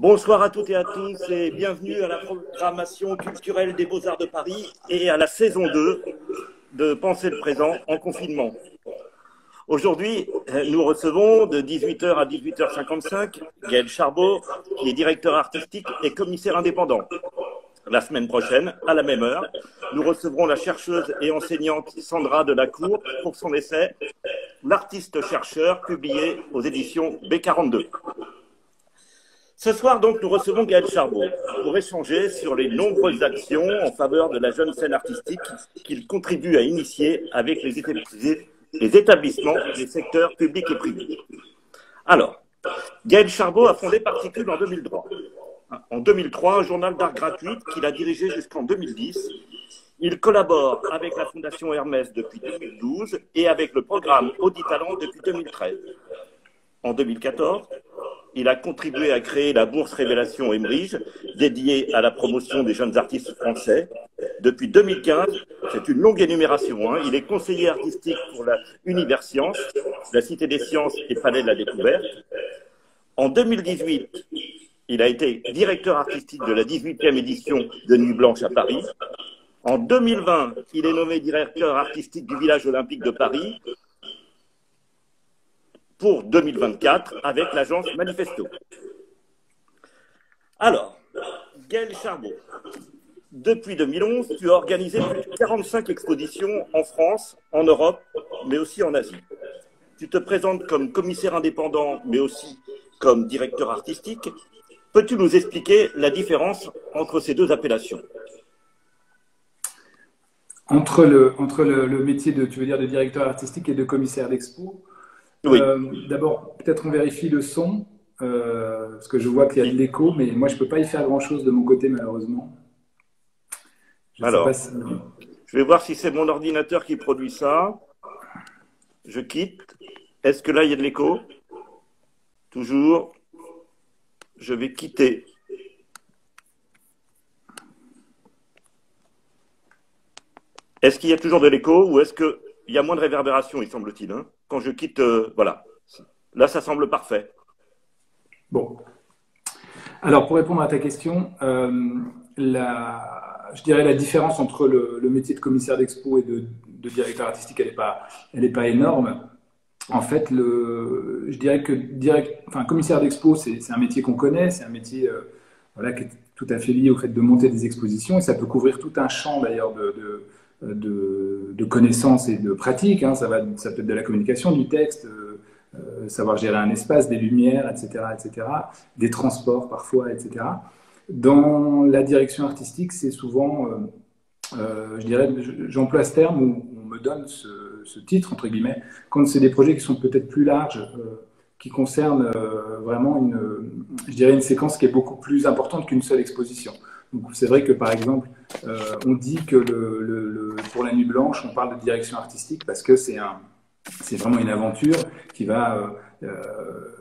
Bonsoir à toutes et à tous et bienvenue à la programmation culturelle des Beaux-Arts de Paris et à la saison 2 de Penser le présent en confinement. Aujourd'hui, nous recevons de 18h à 18h55 Gaël Charbot, qui est directeur artistique et commissaire indépendant. La semaine prochaine, à la même heure, nous recevrons la chercheuse et enseignante Sandra Delacour pour son essai « L'artiste-chercheur » publié aux éditions B42. Ce soir, donc, nous recevons Gaël Charbot pour échanger sur les nombreuses actions en faveur de la jeune scène artistique qu'il contribue à initier avec les établissements des secteurs publics et privés. Alors, Gaël Charbot a fondé Particule en 2003. En 2003, un journal d'art gratuit qu'il a dirigé jusqu'en 2010. Il collabore avec la Fondation Hermès depuis 2012 et avec le programme Auditalent depuis 2013. En 2014, il a contribué à créer la bourse Révélation Emerige, dédiée à la promotion des jeunes artistes français. Depuis 2015, c'est une longue énumération, il est conseiller artistique pour la Univers Sciences, la Cité des Sciences et Palais de la Découverte. En 2018, il a été directeur artistique de la 18e édition de Nuit Blanche à Paris. En 2020, il est nommé directeur artistique du Village olympique de Paris pour 2024 avec l'agence Manifesto. Alors, Gaël Charbot, depuis 2011, tu as organisé plus de 45 expositions en France, en Europe, mais aussi en Asie. Tu te présentes comme commissaire indépendant, mais aussi comme directeur artistique. Peux-tu nous expliquer la différence entre ces deux appellations? Entre le métier de, tu veux dire, de directeur artistique et de commissaire d'expo. Oui. D'abord, peut-être on vérifie le son, parce que je vois qu'il y a de l'écho, mais moi, je ne peux pas y faire grand-chose de mon côté, malheureusement. Alors, je vais voir si c'est mon ordinateur qui produit ça. Je quitte. Est-ce que là, il y a de l'écho? Toujours. Je vais quitter. Est-ce qu'il y a toujours de l'écho ou est-ce qu'il y a moins de réverbération, il semble-t-il, hein? Quand je quitte, voilà. Là, ça semble parfait. Bon. Alors, pour répondre à ta question, je dirais la différence entre le métier de commissaire d'expo et de directeur artistique, elle n'est pas énorme. En fait, je dirais que commissaire d'expo, c'est un métier qu'on connaît, c'est un métier voilà, qui est tout à fait lié au fait de monter des expositions, et ça peut couvrir tout un champ d'ailleurs de connaissances et de pratiques. Ça peut être de la communication, du texte, savoir gérer un espace, des lumières, etc., des transports parfois, etc. Dans la direction artistique, c'est souvent, je dirais, j'emploie ce terme où on me donne ce titre, entre guillemets, quand c'est des projets qui sont peut-être plus larges, qui concernent vraiment je dirais une séquence qui est beaucoup plus importante qu'une seule exposition. Donc c'est vrai que par exemple, on dit que pour la Nuit Blanche, on parle de direction artistique parce que c'est vraiment une aventure qui va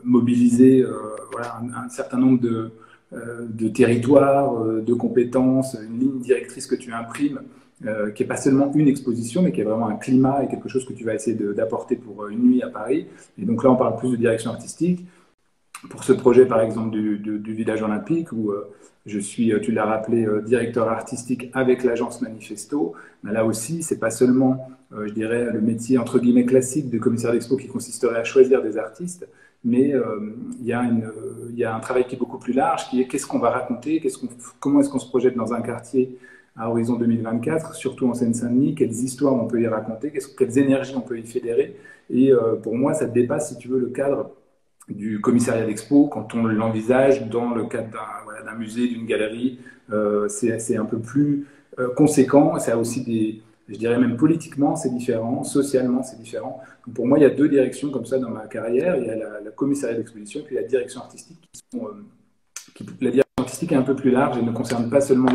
mobiliser voilà, un certain nombre de territoires, de compétences, une ligne directrice que tu imprimes, qui n'est pas seulement une exposition, mais qui est vraiment un climat et quelque chose que tu vas essayer d'apporter pour une nuit à Paris. Et donc là, on parle plus de direction artistique. Pour ce projet, par exemple, du Village olympique, où je suis, tu l'as rappelé, directeur artistique avec l'agence Manifesto, mais là aussi, ce n'est pas seulement, je dirais, le métier entre guillemets classique de commissaire d'expo qui consisterait à choisir des artistes, mais il y a un travail qui est beaucoup plus large, qui est qu'est-ce qu'on va raconter, comment est-ce qu'on se projette dans un quartier à horizon 2024, surtout en Seine-Saint-Denis, quelles histoires on peut y raconter, quelles énergies on peut y fédérer. Et pour moi, ça dépasse, si tu veux, le cadre du commissariat d'expo quand on l'envisage dans le cadre d'un musée, d'une galerie. C'est un peu plus conséquent. Ça a aussi je dirais même politiquement, c'est différent, socialement, c'est différent. Donc pour moi, il y a deux directions comme ça dans ma carrière. Il y a la commissariat d'exposition et puis la direction artistique. La direction artistique est un peu plus large et ne concerne pas seulement...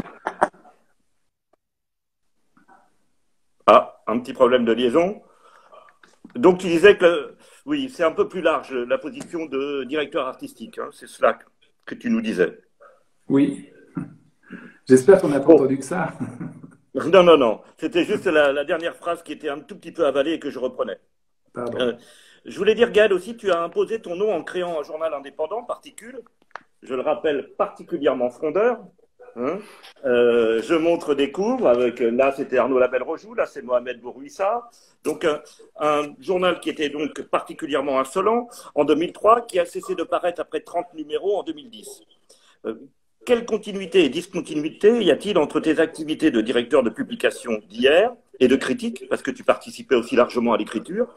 Ah, un petit problème de liaison. Donc tu disais que oui, c'est un peu plus large la position de directeur artistique, c'est cela que tu nous disais. Oui, j'espère qu'on n'a pas entendu que ça. Non, c'était juste la dernière phrase qui était un tout petit peu avalée et que je reprenais. Pardon. Je voulais dire, Gaël, aussi, tu as imposé ton nom en créant un journal indépendant, Particule. je le rappelle, particulièrement frondeur. Hein. Je montre des courbes avec, là c'était Arnaud Labelle-Rojoux, là c'est Mohamed Bourouissa. Donc un journal qui était donc particulièrement insolent en 2003, qui a cessé de paraître après 30 numéros en 2010. Quelle continuité et discontinuité y a-t-il entre tes activités de directeur de publication d'hier et de critique, parce que tu participais aussi largement à l'écriture,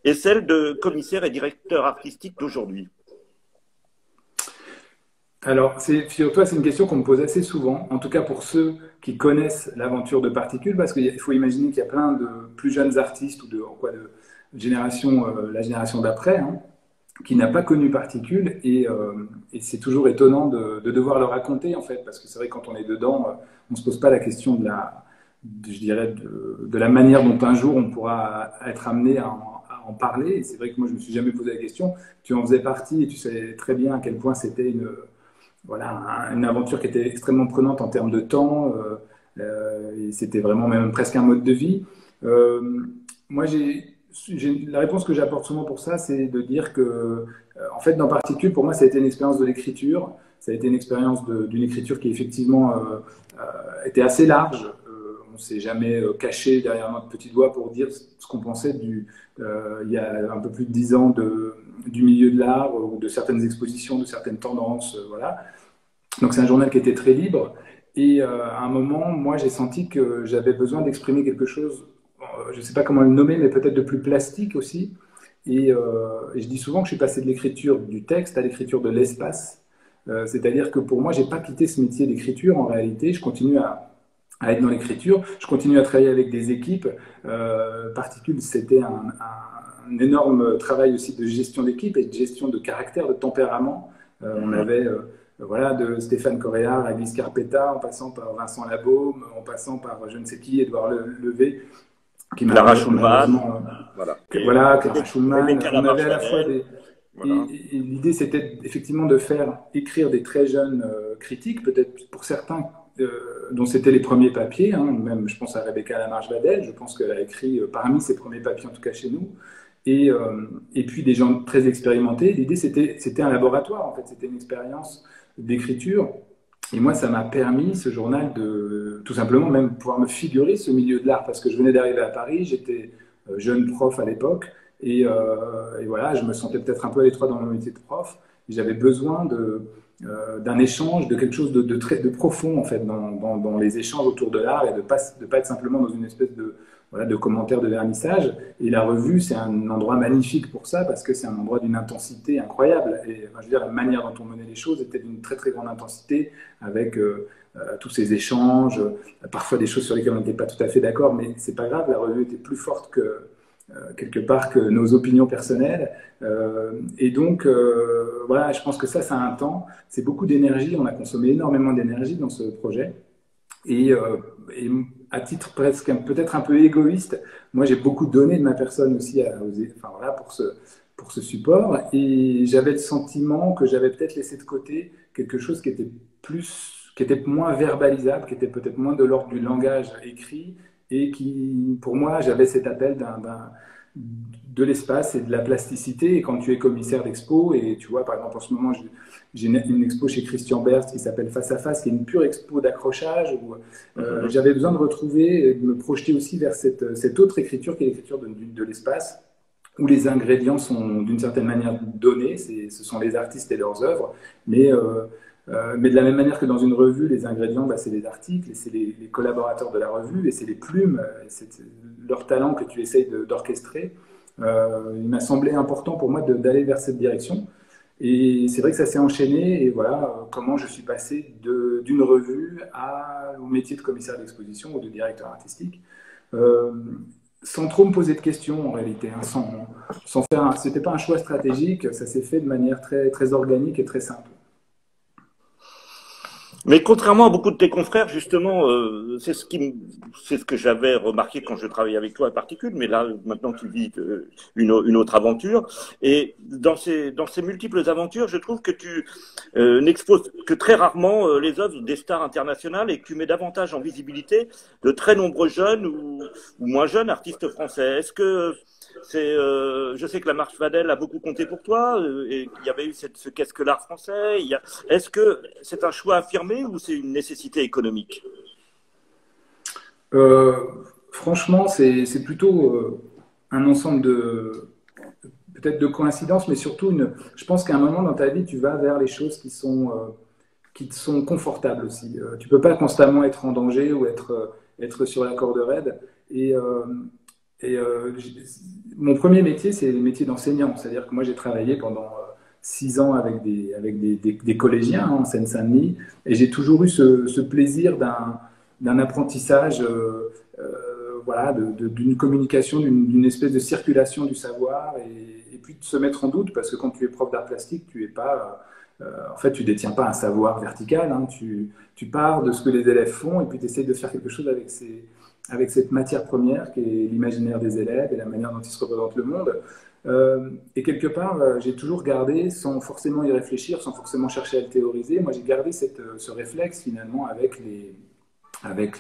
et celle de commissaire et directeur artistique d'aujourd'hui? Alors, figure-toi, c'est une question qu'on me pose assez souvent, en tout cas pour ceux qui connaissent l'aventure de Particules, parce qu'il faut imaginer qu'il y a plein de plus jeunes artistes ou de génération, la génération d'après, hein, qui n'a pas connu Particules, et c'est toujours étonnant de devoir le raconter, en fait, parce que c'est vrai que quand on est dedans, on ne se pose pas la question je dirais, de la manière dont un jour on pourra être amené à en parler. Et c'est vrai que moi, je ne me suis jamais posé la question. Tu en faisais partie et tu savais très bien à quel point c'était une aventure qui était extrêmement prenante en termes de temps, et c'était vraiment même presque un mode de vie. Moi, la réponse que j'apporte souvent pour ça, c'est de dire que, en fait, dans Particules, pour moi, ça a été une expérience de l'écriture. Ça a été une expérience d'une écriture qui, effectivement, était assez large. On ne s'est jamais caché derrière notre petit doigt pour dire ce qu'on pensait il y a un peu plus de 10 ans du milieu de l'art, ou de certaines expositions, de certaines tendances, voilà. Donc c'est un journal qui était très libre, et à un moment, moi j'ai senti que j'avais besoin d'exprimer quelque chose, je ne sais pas comment le nommer, mais peut-être de plus plastique aussi, et je dis souvent que je suis passé de l'écriture du texte à l'écriture de l'espace, c'est-à-dire que pour moi, j'ai pas quitté ce métier d'écriture en réalité, je continue à être dans l'écriture, je continue à travailler avec des équipes, Particules, c'était un énorme travail aussi de gestion d'équipe et de gestion de caractère, de tempérament. On avait voilà, de Stéphane Coréard à Guy Scarpetta, en passant par Vincent Labaume, en passant par je ne sais qui, Édouard Levé, qui m'a Clara Schulman. Voilà, Clara Schulman. On avait à la fois des... Voilà. Et l'idée, c'était effectivement de faire écrire des très jeunes critiques, peut-être pour certains dont c'était les premiers papiers, hein, même je pense à Rebecca Lamarche-Vadel, je pense qu'elle a écrit parmi ses premiers papiers, en tout cas chez nous, et puis des gens très expérimentés. L'idée, c'était un laboratoire, en fait, c'était une expérience d'écriture, et moi, ça m'a permis, ce journal, de tout simplement même pouvoir me figurer ce milieu de l'art, parce que je venais d'arriver à Paris, j'étais jeune prof à l'époque, et voilà, je me sentais peut-être un peu à l'étroit dans mon métier de prof, et j'avais besoin d'un échange, de quelque chose de profond en fait dans les échanges autour de l'art, et de pas être simplement dans une espèce de commentaires de vernissage. Et la revue, c'est un endroit magnifique pour ça, parce que c'est un endroit d'une intensité incroyable. Et je veux dire, la manière dont on menait les choses était d'une très très grande intensité, avec tous ces échanges, parfois des choses sur lesquelles on n'était pas tout à fait d'accord, mais c'est pas grave, la revue était plus forte quelque part que nos opinions personnelles, et donc voilà, je pense que ça a un temps, c'est beaucoup d'énergie, on a consommé énormément d'énergie dans ce projet, et à titre presque peut-être un peu égoïste, moi j'ai beaucoup donné de ma personne aussi voilà, pour ce support, et j'avais le sentiment que j'avais peut-être laissé de côté quelque chose qui était moins verbalisable, qui était peut-être moins de l'ordre du langage écrit, et qui, pour moi, j'avais cet appel de l'espace et de la plasticité. Et quand tu es commissaire d'expo, et tu vois, par exemple, en ce moment, j'ai une expo chez Christian Berst qui s'appelle Face à Face, qui est une pure expo d'accrochage, où j'avais besoin de retrouver et de me projeter aussi vers cette autre écriture, qui est l'écriture de l'espace, où les ingrédients sont d'une certaine manière donnés, ce sont les artistes et leurs œuvres, mais de la même manière que dans une revue, les ingrédients, c'est les articles, et c'est les collaborateurs de la revue, et c'est les plumes, et c'est leur talent que tu essayes d'orchestrer. Il m'a semblé important pour moi d'aller vers cette direction. Et c'est vrai que ça s'est enchaîné, et voilà comment je suis passé d'une revue au métier de commissaire d'exposition ou de directeur artistique. Sans trop me poser de questions en réalité, hein, sans faire c'était pas un choix stratégique, ça s'est fait de manière très, très organique et très simple. Mais contrairement à beaucoup de tes confrères, justement, c'est ce que j'avais remarqué quand je travaillais avec toi à Particule, mais là, maintenant, tu vis une autre aventure. Et dans ces multiples aventures, je trouve que tu n'exposes que très rarement les œuvres des stars internationales et que tu mets davantage en visibilité de très nombreux jeunes ou moins jeunes artistes français. Est-ce que je sais que la marche Fadel a beaucoup compté pour toi, et il y avait eu ce qu'est-ce que l'art français. Est-ce que c'est un choix affirmé ou c'est une nécessité économique? Euh, Franchement, c'est plutôt un ensemble de peut-être de coïncidences, mais surtout je pense qu'à un moment dans ta vie, tu vas vers les choses qui te sont confortables aussi. Tu peux pas constamment être en danger ou être sur la corde raide. Et, euh, Mon premier métier, c'est le métier d'enseignant. C'est-à-dire que moi, j'ai travaillé pendant 6 ans avec des collégiens en Seine-Saint-Denis, et j'ai toujours eu ce plaisir d'un apprentissage, voilà, d'une communication, d'une espèce de circulation du savoir, et puis de se mettre en doute, parce que quand tu es prof d'art plastique, tu es pas en fait, tu détiens pas un savoir vertical, hein. Tu pars de ce que les élèves font et puis tu essaies de faire quelque chose avec cette matière première qui est l'imaginaire des élèves et la manière dont ils se représentent le monde. Et quelque part, j'ai toujours gardé, sans forcément y réfléchir, sans forcément chercher à le théoriser, moi j'ai gardé ce réflexe finalement avec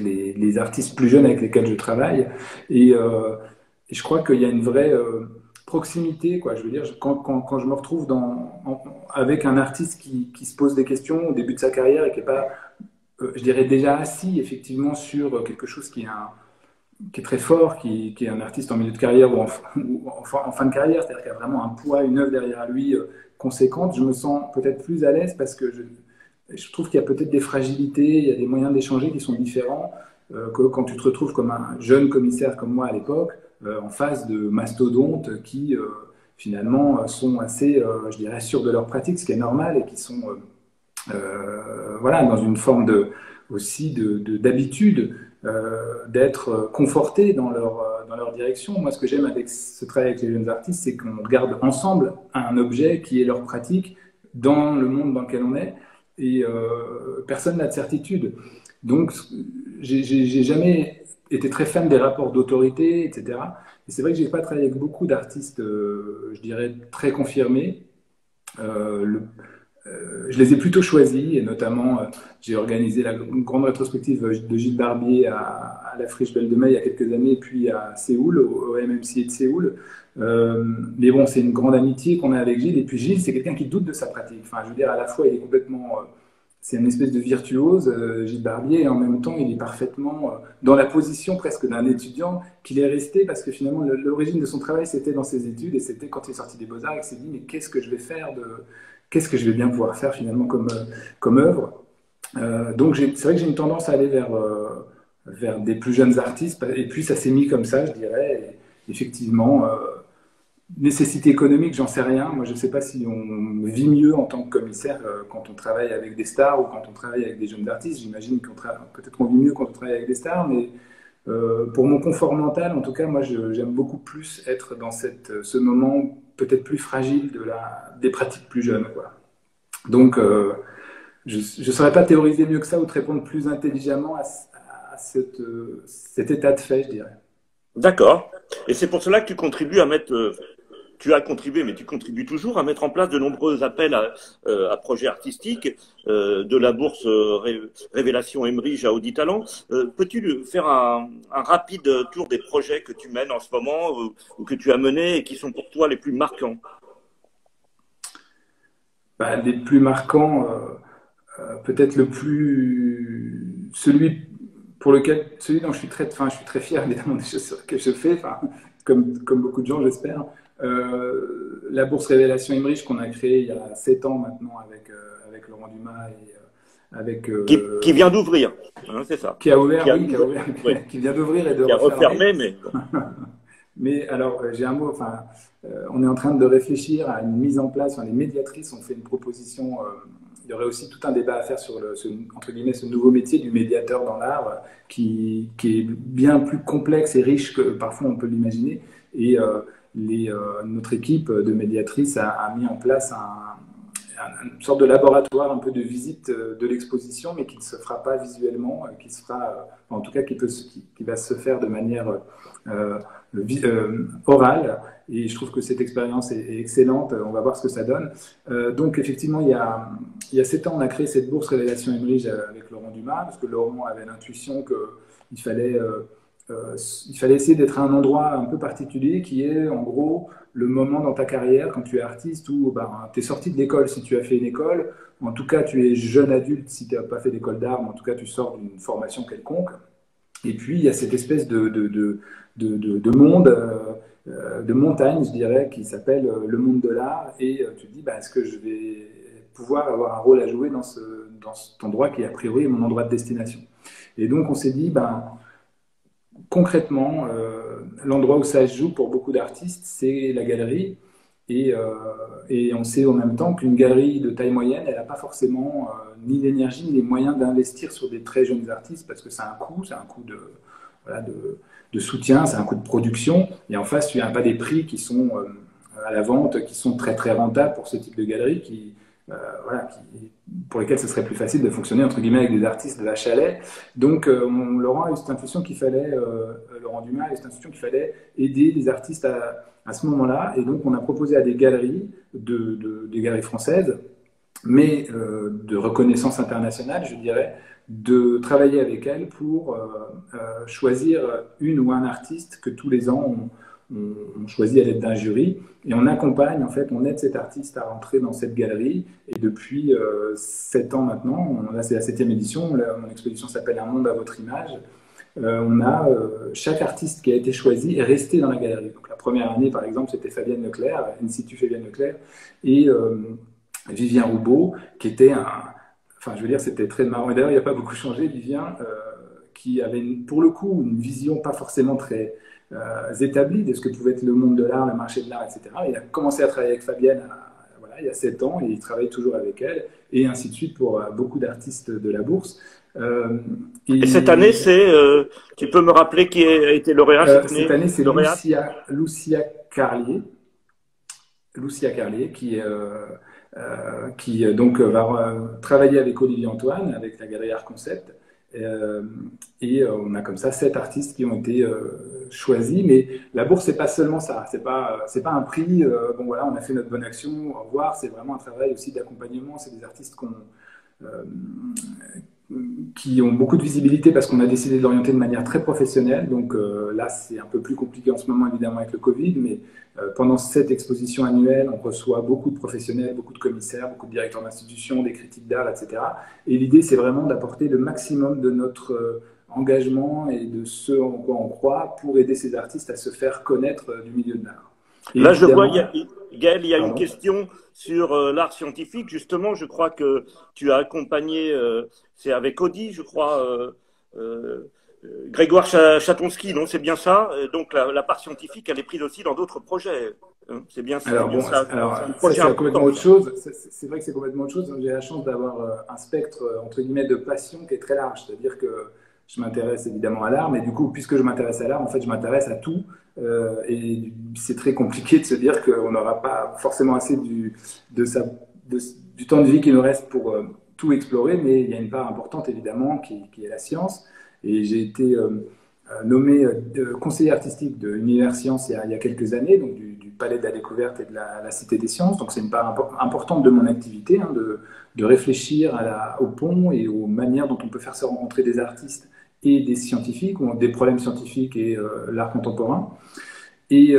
les artistes plus jeunes avec lesquels je travaille. Et je crois qu'il y a une vraie proximité, quoi. Je veux dire, quand je me retrouve avec un artiste qui se pose des questions au début de sa carrière et qui n'est pas, je dirais, déjà assis effectivement sur quelque chose qui est très fort, qui est un artiste en milieu de carrière ou en fin de carrière, c'est-à-dire qu'il y a vraiment un poids, une œuvre derrière lui conséquente, je me sens peut-être plus à l'aise parce que je trouve qu'il y a peut-être des fragilités, il y a des moyens d'échanger qui sont différents que quand tu te retrouves comme un jeune commissaire comme moi à l'époque, en face de mastodontes qui finalement sont assez, je dirais, sûrs de leur pratique, ce qui est normal, et qui sont voilà, dans une forme aussi d'habitude d'être confortés dans leur direction. Moi, ce que j'aime avec ce travail avec les jeunes artistes, c'est qu'on regarde ensemble un objet qui est leur pratique dans le monde dans lequel on est, et personne n'a de certitude. Donc, j'ai jamais été très fan des rapports d'autorité, etc. Et c'est vrai que j'ai pas travaillé avec beaucoup d'artistes, je dirais, très confirmés. Euh, je les ai plutôt choisis, et notamment, j'ai organisé une grande rétrospective de Gilles Barbier à la Friche Belle de Mai il y a quelques années, puis à Séoul, au MMCA de Séoul. Mais bon, c'est une grande amitié qu'on a avec Gilles. Et puis Gilles, c'est quelqu'un qui doute de sa pratique. Enfin, je veux dire, à la fois, il est complètement... c'est une espèce de virtuose, Gilles Barbier, et en même temps, il est parfaitement dans la position presque d'un étudiant qu'il est resté, parce que finalement, l'origine de son travail, c'était dans ses études, et c'était quand il est sorti des Beaux-Arts, il s'est dit, mais qu'est-ce que je vais faire qu'est-ce que je vais bien pouvoir faire finalement comme œuvre. Donc c'est vrai que j'ai une tendance à aller vers des plus jeunes artistes, et puis ça s'est mis comme ça, je dirais. Et effectivement, nécessité économique, j'en sais rien. Moi, je ne sais pas si on vit mieux en tant que commissaire quand on travaille avec des stars ou quand on travaille avec des jeunes artistes. J'imagine peut-être qu'on vit mieux quand on travaille avec des stars, mais pour mon confort mental, en tout cas, moi, j'aime beaucoup plus être dans ce moment peut-être plus fragile des pratiques plus jeunes, quoi. Donc, je ne saurais pas théoriser mieux que ça ou te répondre plus intelligemment cet état de fait, je dirais. D'accord. Et c'est pour cela que tu contribues à mettre, tu as contribué, mais tu contribues toujours à mettre en place de nombreux appels à projets artistiques, de la bourse Révélation Emerige à Audi Talent. Peux-tu faire un rapide tour des projets que tu mènes en ce moment ou que tu as menés et qui sont pour toi les plus marquants? Bah, les plus marquants, peut-être celui dont je suis très fier évidemment des choses que je fais, enfin, comme beaucoup de gens, j'espère. La bourse Révélation Emerige qu'on a créée il y a 7 ans maintenant avec Laurent Dumas et avec Qui vient d'ouvrir, hein, c'est ça. qui a ouvert, Qui a oui, ouvert, oui. qui vient d'ouvrir et de Qui a refermer. refermé, mais Mais alors, j'ai un mot, enfin, on est en train de réfléchir à une mise en place, enfin, les médiatrices ont fait une proposition, il y aurait aussi tout un débat à faire sur entre guillemets, ce nouveau métier du médiateur dans l'art, qui est bien plus complexe et riche que parfois on peut l'imaginer. Et notre équipe de médiatrices a mis en place une sorte de laboratoire, un peu de visite de l'exposition, mais qui ne se fera pas visuellement, qui se fera, en tout cas qui va se faire de manière orale. Et je trouve que cette expérience est excellente. On va voir ce que ça donne. Donc effectivement, il y a 7 ans, on a créé cette bourse Révélation Emerige avec Laurent Dumas, parce que Laurent avait l'intuition qu'il fallait essayer d'être à un endroit un peu particulier qui est en gros le moment dans ta carrière quand tu es artiste où tu es sorti de l'école si tu as fait une école, en tout cas tu es jeune adulte si tu n'as pas fait d'école d'art, mais en tout cas tu sors d'une formation quelconque. Et puis il y a cette espèce de monde, de montagne, je dirais, qui s'appelle le monde de l'art. Et tu te dis, est-ce que je vais pouvoir avoir un rôle à jouer dans cet endroit qui a priori est mon endroit de destination. Et donc on s'est dit, concrètement, l'endroit où ça se joue pour beaucoup d'artistes, c'est la galerie. Et on sait en même temps qu'une galerie de taille moyenne, elle n'a pas forcément ni l'énergie ni les moyens d'investir sur des très jeunes artistes parce que c'est un coût de soutien, c'est un coût de production. Et en face, tu n'as pas des prix qui sont à la vente, qui sont très très rentables pour ce type de galerie, pour lesquels ce serait plus facile de fonctionner entre guillemets avec des artistes de la chalet. Donc Laurent a eu cette intuition qu'il fallait, Laurent Dumas a eu cette intuition qu'il fallait aider les artistes à ce moment-là. Et donc on a proposé à des galeries, des galeries françaises, mais de reconnaissance internationale, je dirais, de travailler avec elles pour choisir une ou un artiste que tous les ans on choisit à l'aide d'un jury et on accompagne, en fait, on aide cet artiste à rentrer dans cette galerie. Et depuis 7 ans maintenant, là c'est la 7e édition, mon exposition s'appelle Un monde à votre image. On a chaque artiste qui a été choisi est resté dans la galerie. Donc la première année, par exemple, c'était Fabienne Leclerc, Institut Fabienne Leclerc, et Vivien Roubaud, qui était enfin, je veux dire, c'était très marrant. Et d'ailleurs, il n'a pas beaucoup changé, Vivien, qui avait pour le coup une vision pas forcément très établie de ce que pouvait être le monde de l'art, le marché de l'art, etc. Il a commencé à travailler avec Fabienne il y a 7 ans et il travaille toujours avec elle, et ainsi de suite pour beaucoup d'artistes de la bourse. Et cette année, tu peux me rappeler qui a été lauréat cette année, c'est Lucia Carlier. Lucia Carlier qui donc va travailler avec Olivier Antoine, avec la galerie Art Concept. Et on a comme ça 7 artistes qui ont été choisis. Mais la bourse, c'est pas seulement ça. C'est pas un prix. Bon voilà, on a fait notre bonne action. Au revoir. C'est vraiment un travail aussi d'accompagnement. C'est des artistes qui ont beaucoup de visibilité parce qu'on a décidé de l'orienter de manière très professionnelle. Donc là, c'est un peu plus compliqué en ce moment, évidemment, avec le Covid, mais pendant cette exposition annuelle, on reçoit beaucoup de professionnels, beaucoup de commissaires, beaucoup de directeurs d'institutions, des critiques d'art, etc. Et l'idée, c'est vraiment d'apporter le maximum de notre engagement et de ce en quoi on croit pour aider ces artistes à se faire connaître du milieu de l'art. Là, je vois, Gaël, il y a une question sur l'art scientifique. Justement, je crois que tu as accompagné, c'est avec Audi, je crois, Grégoire Chatonsky, non, c'est bien ça. Donc la part scientifique, elle est prise aussi dans d'autres projets. C'est bien ça. Alors, c'est complètement autre chose. C'est vrai que c'est complètement autre chose. J'ai la chance d'avoir un spectre, entre guillemets, de passion qui est très large. C'est-à-dire que je m'intéresse évidemment à l'art, mais du coup, puisque je m'intéresse à l'art, en fait, je m'intéresse à tout. Et c'est très compliqué de se dire qu'on n'aura pas forcément assez du temps de vie qui nous reste pour tout explorer, mais il y a une part importante évidemment qui est la science. Et j'ai été nommé conseiller artistique de l'Univers Science il y a quelques années, donc du Palais de la Découverte et de la Cité des Sciences. Donc c'est une part importante de mon activité, de réfléchir au pont et aux manières dont on peut faire se rencontrer des artistes et des scientifiques, ou des problèmes scientifiques et l'art contemporain. Et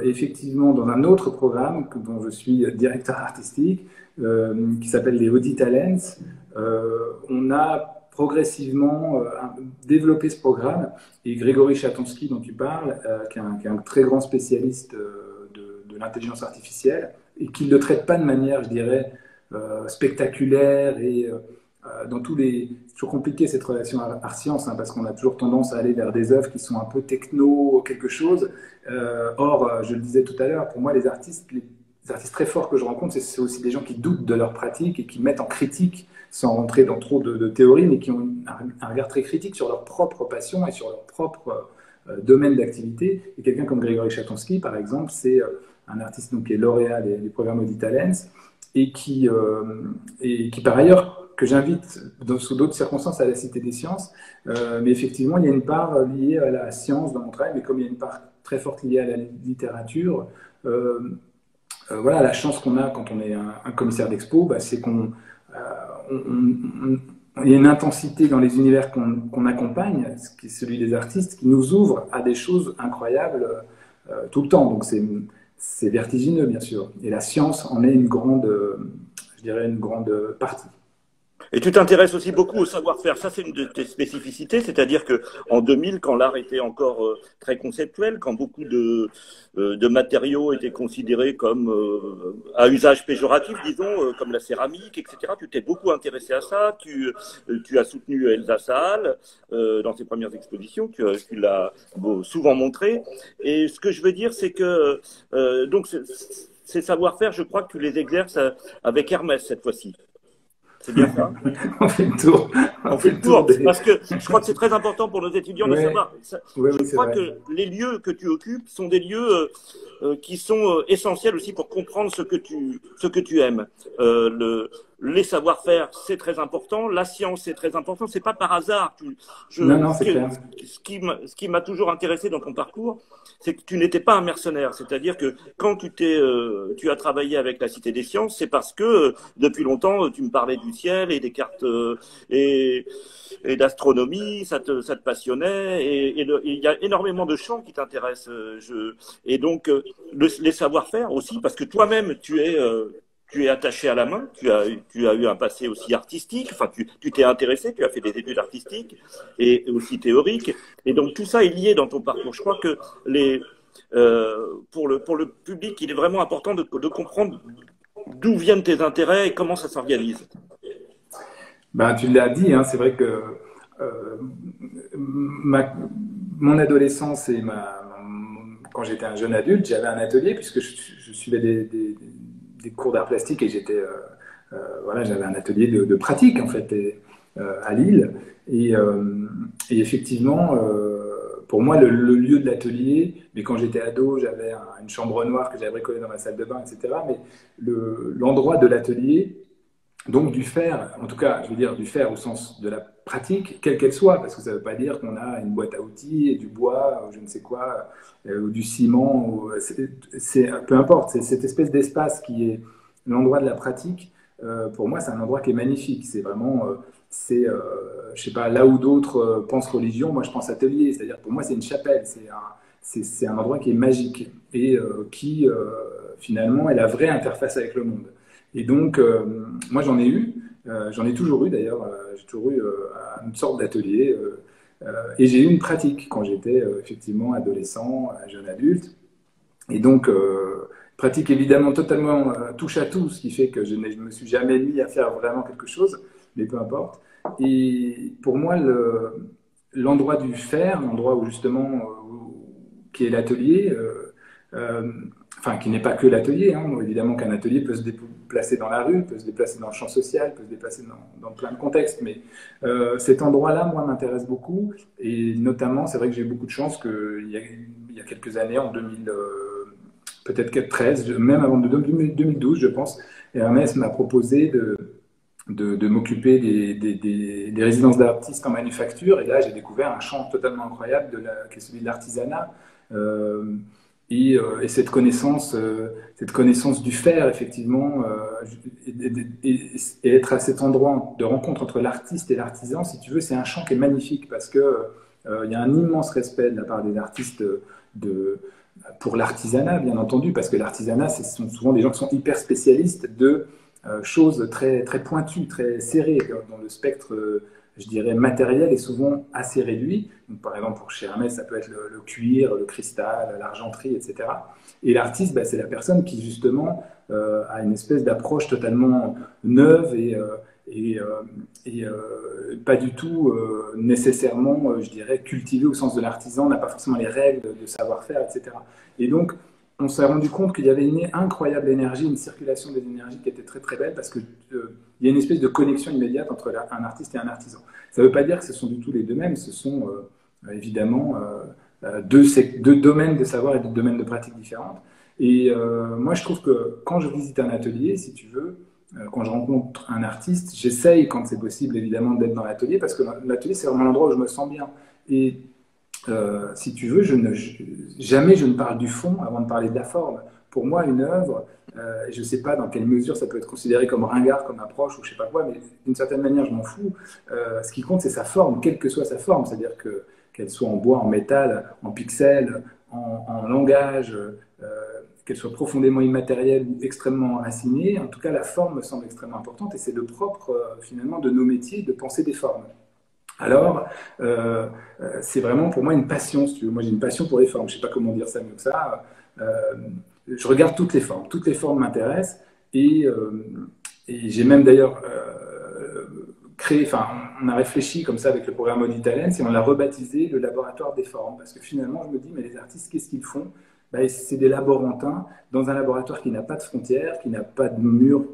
effectivement, dans un autre programme dont je suis directeur artistique, qui s'appelle les Audi Talents, on a progressivement développé ce programme. Et Grégory Chatonsky, dont tu parles, qui est un très grand spécialiste de l'intelligence artificielle, et qui ne le traite pas de manière, je dirais, spectaculaire et dans tous les... C'est toujours compliqué cette relation art-science, parce qu'on a toujours tendance à aller vers des œuvres qui sont un peu techno, quelque chose. Or, je le disais tout à l'heure, pour moi, les artistes très forts que je rencontre, c'est aussi des gens qui doutent de leur pratique et qui mettent en critique, sans rentrer dans trop de théories, mais qui ont un regard très critique sur leur propre passion et sur leur propre domaine d'activité. Et quelqu'un comme Grégory Chatonsky, par exemple, c'est un artiste donc, qui est lauréat des programmes Audi Talents, et qui par ailleurs, que j'invite sous d'autres circonstances à la Cité des Sciences. Mais effectivement, il y a une part liée à la science dans mon travail, mais comme il y a une part très forte liée à la littérature, voilà, la chance qu'on a quand on est un commissaire d'expo, bah, c'est qu'on il y a une intensité dans les univers qu'on accompagne, ce qui est celui des artistes, qui nous ouvre à des choses incroyables tout le temps. Donc c'est vertigineux, bien sûr. Et la science en est une grande, je dirais, une grande partie. Et tu t'intéresses aussi beaucoup au savoir-faire. Ça, c'est une de tes spécificités, c'est-à-dire que en 2000, quand l'art était encore très conceptuel, quand beaucoup de matériaux étaient considérés comme à usage péjoratif, disons, comme la céramique, etc., tu t'es beaucoup intéressé à ça. Tu as soutenu Elsa Sahal dans ses premières expositions. Tu l'as souvent montré. Et ce que je veux dire, c'est que donc ces savoir-faire, je crois que tu les exerces avec Hermès cette fois-ci. C'est bien ça. On fait le tour. On fait le tour, parce que je crois que c'est très important pour nos étudiants de savoir. Oui, je crois que les lieux que tu occupes sont des lieux qui sont essentiels aussi pour comprendre ce que tu aimes. Les savoir-faire, c'est très important. La science, c'est très important. C'est pas par hasard. Non, c'est clair. Ce qui m'a toujours intéressé dans ton parcours, c'est que tu n'étais pas un mercenaire. C'est-à-dire que quand tu as travaillé avec la Cité des Sciences, c'est parce que depuis longtemps, tu me parlais du ciel et des cartes et d'astronomie, ça te passionnait. Et il y a énormément de champs qui t'intéressent. Et donc, les savoir-faire aussi, parce que toi-même, tu es attaché à la main, tu as eu un passé aussi artistique, enfin tu t'es intéressé, tu as fait des études artistiques et aussi théoriques, et donc tout ça est lié dans ton parcours. Je crois que pour le public, il est vraiment important de comprendre d'où viennent tes intérêts et comment ça s'organise. Ben, tu l'as dit, hein, c'est vrai que mon adolescence et quand j'étais un jeune adulte, j'avais un atelier puisque je suivais des cours d'art plastique et voilà, j'avais un atelier de pratique en fait à Lille et effectivement pour moi le lieu de l'atelier, mais quand j'étais ado j'avais une chambre noire que j'avais bricolée dans ma salle de bain, etc. Mais l'endroit de l'atelier, donc du faire, en tout cas je veux dire du faire au sens de la pratique, quelle qu'elle soit, parce que ça ne veut pas dire qu'on a une boîte à outils et du bois, ou je ne sais quoi, ou du ciment, peu importe, c'est cette espèce d'espace qui est l'endroit de la pratique. Pour moi, c'est un endroit qui est magnifique. C'est vraiment, je sais pas, là où d'autres pensent religion, moi je pense atelier. C'est-à-dire, pour moi, c'est une chapelle. C'est un endroit qui est magique et qui, finalement, est la vraie interface avec le monde. Et donc, moi, j'en ai toujours eu d'ailleurs. J'ai toujours eu une sorte d'atelier. Et j'ai eu une pratique quand j'étais effectivement adolescent, jeune adulte. Et donc, pratique évidemment totalement touche à tout, ce qui fait que je ne me suis jamais mis à faire vraiment quelque chose, mais peu importe. Et pour moi, l'endroit du faire, l'endroit où justement, qui est l'atelier, enfin qui n'est pas que l'atelier, hein, évidemment qu'un atelier peut se déplacer dans la rue, peut se déplacer dans le champ social, peut se déplacer dans plein de contextes, mais cet endroit-là, moi, m'intéresse beaucoup, et notamment, c'est vrai que j'ai eu beaucoup de chance qu'il y a quelques années, en 2000, peut-être 2013, même avant 2012, je pense, Hermès m'a proposé de m'occuper des résidences d'artistes en manufacture, et là, j'ai découvert un champ totalement incroyable qui est celui de l'artisanat. Et cette connaissance du faire, effectivement, et être à cet endroit de rencontre entre l'artiste et l'artisan, si tu veux, c'est un champ qui est magnifique parce que il y a un immense respect de la part des artistes pour l'artisanat, bien entendu, parce que l'artisanat, ce sont souvent des gens qui sont hyper spécialistes de choses très, très pointues, très serrées, dont le spectre, je dirais, matériel est souvent assez réduit. Donc, par exemple, pour chez Hermès, ça peut être le cuir, le cristal, l'argenterie, etc. Et l'artiste, bah, c'est la personne qui, justement, a une espèce d'approche totalement neuve et pas du tout nécessairement, je dirais, cultivée au sens de l'artisan, n'a pas forcément les règles de savoir-faire, etc. Et donc, on s'est rendu compte qu'il y avait une incroyable énergie, une circulation des énergies qui était très très belle parce qu'il y a une espèce de connexion immédiate entre un artiste et un artisan. Ça ne veut pas dire que ce sont du tout les deux mêmes, ce sont évidemment deux domaines de savoir et deux domaines de pratique différentes. Et moi, je trouve que quand je visite un atelier, si tu veux, quand je rencontre un artiste, j'essaye, quand c'est possible, évidemment, d'être dans l'atelier, parce que l'atelier, c'est vraiment l'endroit où je me sens bien. Et si tu veux, jamais je ne parle du fond avant de parler de la forme. Pour moi, une œuvre, je ne sais pas dans quelle mesure ça peut être considéré comme ringard, comme approche ou je ne sais pas quoi, mais d'une certaine manière, je m'en fous. Ce qui compte, c'est sa forme, quelle que soit sa forme. C'est-à-dire qu'elle soit en bois, en métal, en pixels, en langage, qu'elle soit profondément immatérielle ou extrêmement enracinée. En tout cas, la forme me semble extrêmement importante et c'est le propre, finalement, de nos métiers de penser des formes. Alors, c'est vraiment pour moi une passion, si tu veux. Moi, j'ai une passion pour les formes. Je ne sais pas comment dire ça mieux que ça. Je regarde toutes les formes. Toutes les formes m'intéressent. Et j'ai même d'ailleurs créé, enfin, on a réfléchi comme ça avec le programme Auditalents et on l'a rebaptisé le laboratoire des formes. Parce que finalement, je me dis, mais les artistes, qu'est-ce qu'ils font? Ben, c'est des laborantins dans un laboratoire qui n'a pas de frontières, qui n'a pas de mur,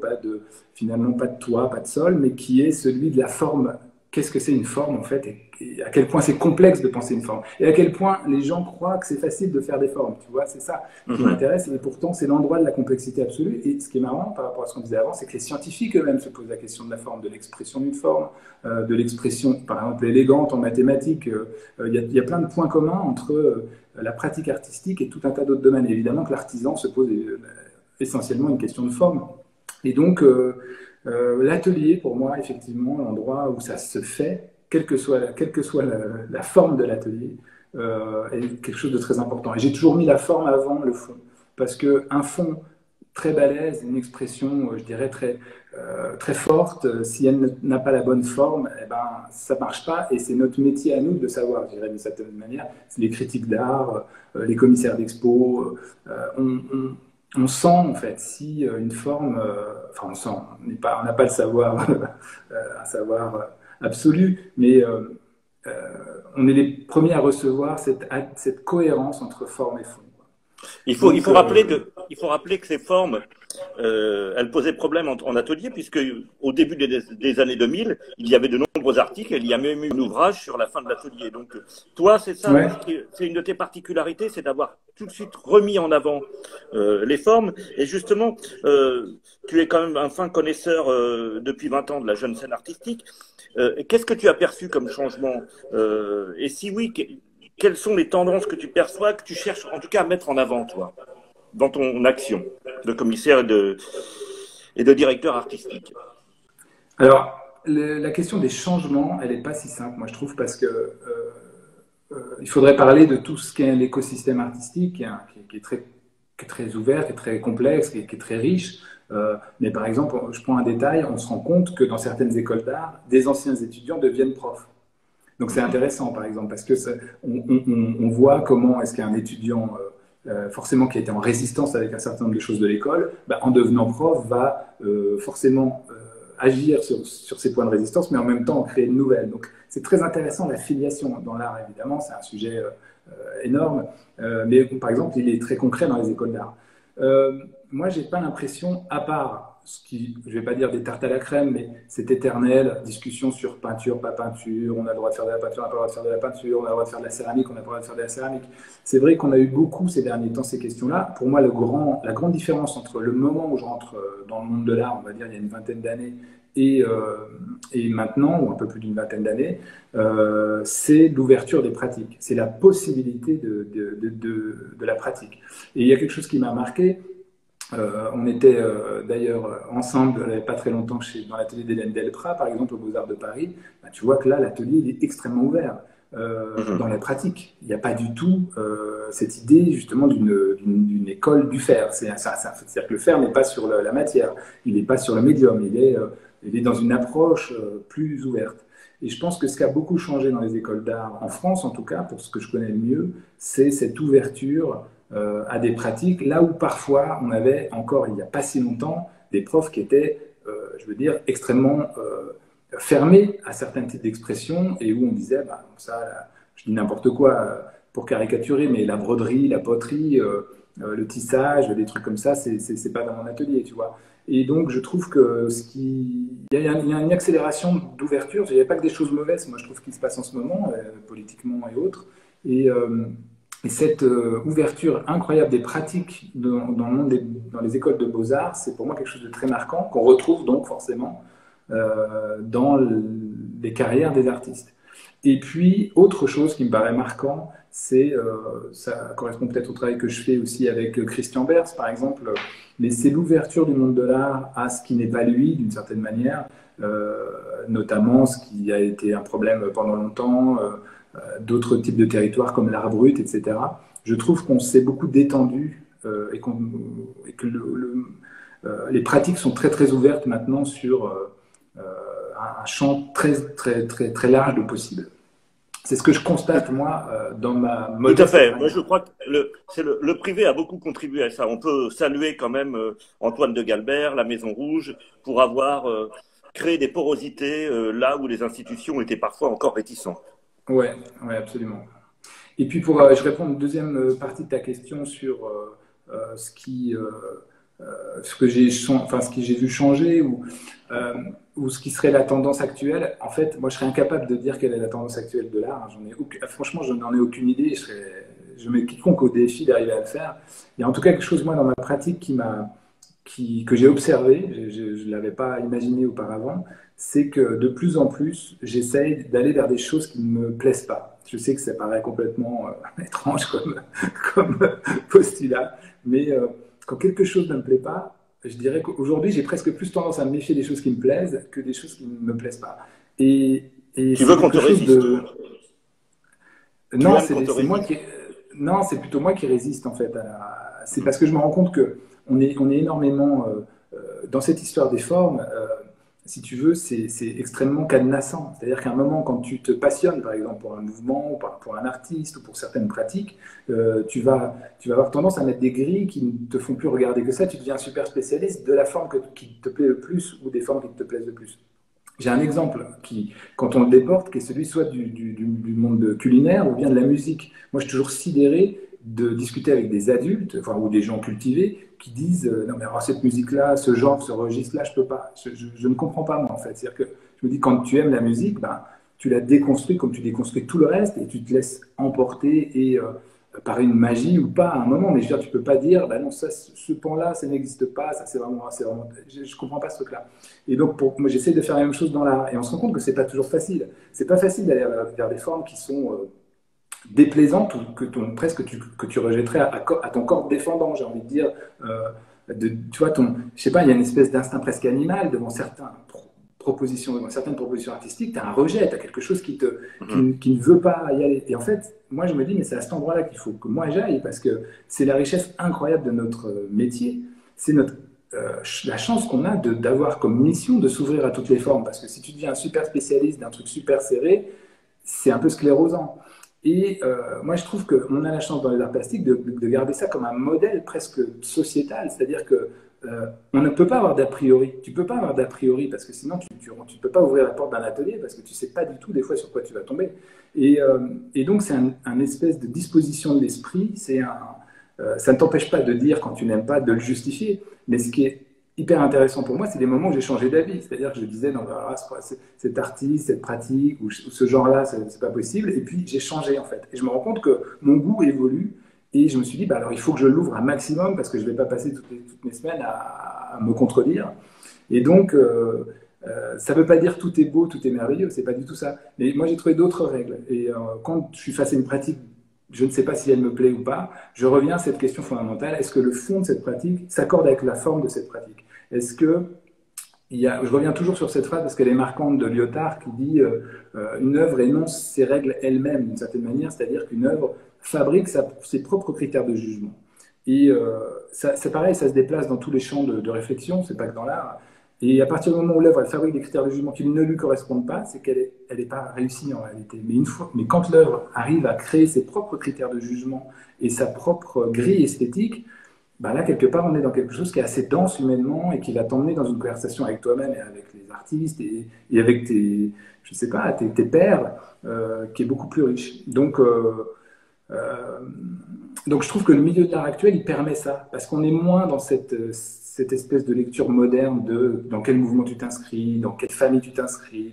finalement pas de toit, pas de sol, mais qui est celui de la forme. Qu'est-ce que c'est une forme en fait et à quel point c'est complexe de penser une forme et à quel point les gens croient que c'est facile de faire des formes, tu vois, c'est ça qui m'intéresse et pourtant c'est l'endroit de la complexité absolue et ce qui est marrant par rapport à ce qu'on disait avant, c'est que les scientifiques eux-mêmes se posent la question de la forme, de l'expression d'une forme, de l'expression par exemple élégante en mathématiques, y a plein de points communs entre la pratique artistique et tout un tas d'autres domaines et évidemment que l'artisan se pose essentiellement une question de forme et donc l'atelier, pour moi, effectivement, l'endroit où ça se fait, quelle que soit la forme de l'atelier, est quelque chose de très important. Et j'ai toujours mis la forme avant le fond, parce qu'un fond très balèze, une expression, je dirais, très forte, si elle n'a pas la bonne forme, eh ben, ça ne marche pas, et c'est notre métier à nous de savoir, je dirais, d'une certaine manière. C'est les critiques d'art, les commissaires d'expo, on sent en fait si une forme, enfin on sent, on n'a pas le savoir, un savoir absolu, mais on est les premiers à recevoir cette cohérence entre forme et fond. Il faut rappeler que ces formes, elles posaient problème en atelier, puisque au début des années 2000, il y avait de nombreux articles, et il y a même eu un ouvrage sur la fin de l'atelier. Donc, toi, c'est ça, Ouais. c'est une de tes particularités, c'est d'avoir tout de suite remis en avant les formes. Et justement, tu es quand même un fin connaisseur depuis 20 ans de la jeune scène artistique. Qu'est-ce que tu as perçu comme changement et si oui, quelles sont les tendances que tu perçois, que tu cherches en tout cas à mettre en avant, toi, dans ton action de commissaire et de directeur artistique? Alors, la question des changements, elle n'est pas si simple, moi je trouve, parce que il faudrait parler de tout ce qu'est l'écosystème artistique, qui est très ouvert, qui est très complexe, qui est très riche. Mais par exemple, je prends un détail, on se rend compte que dans certaines écoles d'art, des anciens étudiants deviennent profs. Donc c'est intéressant, par exemple, parce que on voit comment est-ce qu'un étudiant, forcément qui a été en résistance avec un certain nombre de choses de l'école, bah, en devenant prof, va forcément agir sur ces points de résistance, mais en même temps en créer de nouvelles. Donc c'est très intéressant la filiation dans l'art, évidemment, c'est un sujet énorme, mais par exemple, il est très concret dans les écoles d'art. Moi, j'ai pas l'impression, à part ce qui, je vais pas dire des tartes à la crème, mais cette éternelle discussion sur peinture, pas peinture, on a le droit de faire de la peinture, on n'a pas le droit de faire de la peinture, on a le droit de faire de la céramique, on n'a pas le droit de faire de la céramique. C'est vrai qu'on a eu beaucoup ces derniers temps ces questions-là. Pour moi, la grande différence entre le moment où je rentre dans le monde de l'art, on va dire il y a une vingtaine d'années, et maintenant, ou un peu plus d'une vingtaine d'années, c'est l'ouverture des pratiques, c'est la possibilité de la pratique. Et il y a quelque chose qui m'a marqué. On était d'ailleurs ensemble, il n'y avait pas très longtemps, dans l'atelier d'Hélène Delprat, par exemple, aux Beaux-Arts de Paris. Bah, tu vois que là, l'atelier il est extrêmement ouvert dans la pratique. Il n'y a pas du tout cette idée justement d'une école du faire. C'est-à-dire que le faire n'est pas sur la matière, il n'est pas sur le médium, il est dans une approche plus ouverte. Et je pense que ce qui a beaucoup changé dans les écoles d'art, en France en tout cas, pour ce que je connais le mieux, c'est cette ouverture à des pratiques, là où parfois on avait encore il n'y a pas si longtemps des profs qui étaient, je veux dire, extrêmement fermés à certains types d'expressions et où on disait, bah, ça, là, je dis n'importe quoi pour caricaturer, mais la broderie, la poterie, le tissage, des trucs comme ça, c'est pas dans mon atelier, tu vois. Et donc je trouve que il y a une accélération d'ouverture. Il n'y a pas que des choses mauvaises, moi je trouve qu'il se passe en ce moment, politiquement et autres. Et Et cette ouverture incroyable des pratiques dans le monde dans les écoles de beaux-arts, c'est pour moi quelque chose de très marquant, qu'on retrouve donc forcément dans les carrières des artistes. Et puis, autre chose qui me paraît marquant, ça correspond peut-être au travail que je fais aussi avec Christian Bers, par exemple, mais c'est l'ouverture du monde de l'art à ce qui n'est pas lui, d'une certaine manière, notamment ce qui a été un problème pendant longtemps, d'autres types de territoires comme l'art brut, etc. Je trouve qu'on s'est beaucoup détendu et que les pratiques sont très très ouvertes maintenant sur un champ très large de possibles. C'est ce que je constate, moi, dans ma Tout à modeste fait. Moi, manière. je crois que le privé a beaucoup contribué à ça. On peut saluer quand même Antoine de Galbert, la Maison Rouge, pour avoir créé des porosités là où les institutions étaient parfois encore réticentes. Ouais, ouais, absolument. Et puis, je réponds à une deuxième partie de ta question sur ce ce que ce que j'ai vu changer euh, ou ce qui serait la tendance actuelle. En fait, moi, je serais incapable de dire quelle est la tendance actuelle de l'art. Franchement, je n'en ai aucune idée. Je mets quiconque au défi d'arriver à le faire. Il y a en tout cas quelque chose, moi, dans ma pratique que j'ai observé, je ne l'avais pas imaginé auparavant, c'est que de plus en plus, j'essaye d'aller vers des choses qui ne me plaisent pas. Je sais que ça paraît complètement étrange comme postulat, mais quand quelque chose ne me plaît pas, je dirais qu'aujourd'hui, j'ai presque plus tendance à me méfier des choses qui me plaisent que des choses qui ne me plaisent pas. Et Tu c'est veux qu'on te quelque chose résiste? de... Tu Non, aimes qu'on te c'est moi résiste? qui... Non, c'est plutôt moi qui résiste, en fait. C'est parce que je me rends compte que on est énormément... dans cette histoire des formes, si tu veux, c'est extrêmement cadenassant. C'est-à-dire qu'à un moment, quand tu te passionnes, par exemple, pour un mouvement, ou pour un artiste, ou pour certaines pratiques, tu vas avoir tendance à mettre des grilles qui ne te font plus regarder que ça. Tu deviens un super spécialiste de la forme qui te plaît le plus ou des formes qui te plaisent le plus. J'ai un exemple qui, quand on le déporte, qui est celui soit du monde culinaire ou bien de la musique. Moi, je suis toujours sidéré de discuter avec des adultes, enfin, ou des gens cultivés, qui disent non, mais alors, cette musique-là, ce genre, ce registre-là, je peux pas. Je ne comprends pas, moi, en fait. C'est-à-dire que je me dis, quand tu aimes la musique, ben, tu la déconstruis comme tu déconstruis tout le reste et tu te laisses emporter par une magie ou pas à un moment. Mais je veux dire, tu peux pas dire, bah non, ça, ce pan-là, ça n'existe pas, ça, c'est vraiment. Je comprends pas ce truc-là. Et donc, moi, j'essaie de faire la même chose dans l'art. Et on se rend compte que c'est pas toujours facile. C'est pas facile d'aller vers des formes qui sont déplaisantes ou que tu rejetterais à ton corps défendant, j'ai envie de dire. Tu vois, je sais pas, il y a une espèce d'instinct presque animal devant certaines propositions artistiques, tu as un rejet, tu as quelque chose qui ne veut pas y aller. Et en fait, moi, je me dis, mais c'est à cet endroit-là qu'il faut que moi j'aille, parce que c'est la richesse incroyable de notre métier. C'est la chance qu'on a d'avoir comme mission de s'ouvrir à toutes les formes. Parce que si tu deviens un super spécialiste d'un truc super serré, c'est un peu sclérosant. Et moi, je trouve qu'on a la chance dans les arts plastiques de garder ça comme un modèle presque sociétal. C'est-à-dire que on ne peut pas avoir d'a priori. Tu peux pas avoir d'a priori parce que sinon tu peux pas ouvrir la porte d'un atelier parce que tu sais pas du tout des fois sur quoi tu vas tomber. Et donc c'est un espèce de disposition de l'esprit. Ça ne t'empêche pas de dire quand tu n'aimes pas de le justifier. Mais ce qui est hyper intéressant pour moi, c'est des moments où j'ai changé d'avis. C'est-à-dire que je disais, non, ah, cet artiste, cette pratique, ou ce genre-là, c'est pas possible. Et puis, j'ai changé, en fait. Et je me rends compte que mon goût évolue. Et je me suis dit, bah, alors, il faut que je l'ouvre un maximum parce que je ne vais pas passer toutes mes semaines à me contredire. Et donc, ça ne veut pas dire tout est beau, tout est merveilleux. C'est pas du tout ça. Mais moi, j'ai trouvé d'autres règles. Et quand je suis face à une pratique, je ne sais pas si elle me plaît ou pas, je reviens à cette question fondamentale. Est-ce que le fond de cette pratique s'accorde avec la forme de cette pratique? Est-ce que je reviens toujours sur cette phrase parce qu'elle est marquante de Lyotard qui dit une œuvre énonce ses règles elle-même d'une certaine manière, c'est-à-dire qu'une œuvre fabrique ses propres critères de jugement. Et c'est pareil, ça se déplace dans tous les champs de réflexion, c'est pas que dans l'art. Et à partir du moment où l'œuvre elle fabrique des critères de jugement qui ne lui correspondent pas, c'est qu'elle n'est pas réussie en réalité. Mais quand l'œuvre arrive à créer ses propres critères de jugement et sa propre grille esthétique, ben là, quelque part, on est dans quelque chose qui est assez dense humainement et qui va t'emmener dans une conversation avec toi-même et avec les artistes et avec je sais pas, tes pairs, qui est beaucoup plus riche. Euh, donc, je trouve que le milieu de l'art actuel, il permet ça, parce qu'on est moins dans cette espèce de lecture moderne de dans quel mouvement tu t'inscris, dans quelle famille tu t'inscris,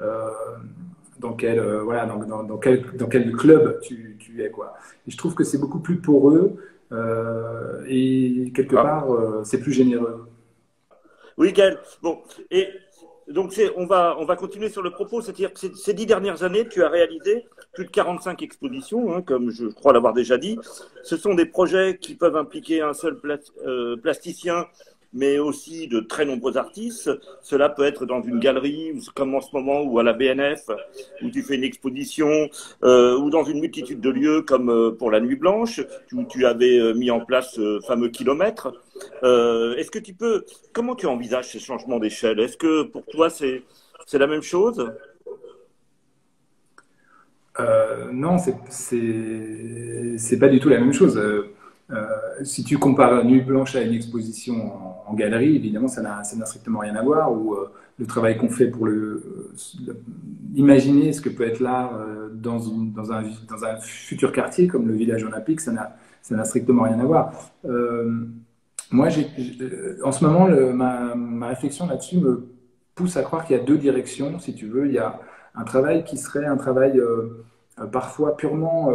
euh, voilà, dans quel club tu es, quoi. Et je trouve que c'est beaucoup plus poreux et quelque Ah. part, c'est plus généreux. Oui, Gaël. Bon, et donc on va continuer sur le propos. C'est-à-dire que ces 10 dernières années, tu as réalisé plus de 45 expositions, hein, comme je crois l'avoir déjà dit. Ce sont des projets qui peuvent impliquer un seul plasticien, mais aussi de très nombreux artistes. Cela peut être dans une galerie, comme en ce moment, ou à la BNF, où tu fais une exposition, ou dans une multitude de lieux, comme pour la Nuit Blanche, où tu avais mis en place ce fameux kilomètre. Est-ce que tu peux, comment tu envisages ces changements d'échelle? Est-ce que pour toi c'est la même chose? Non, c'est pas du tout la même chose. Si tu compares Nuit Blanche à une exposition en galerie, évidemment, ça n'a strictement rien à voir. Ou le travail qu'on fait pour imaginer ce que peut être l'art dans un futur quartier comme le village olympique, ça n'a strictement rien à voir. Moi, en ce moment, ma réflexion là-dessus me pousse à croire qu'il y a deux directions, si tu veux. Il y a un travail qui serait un travail parfois purement,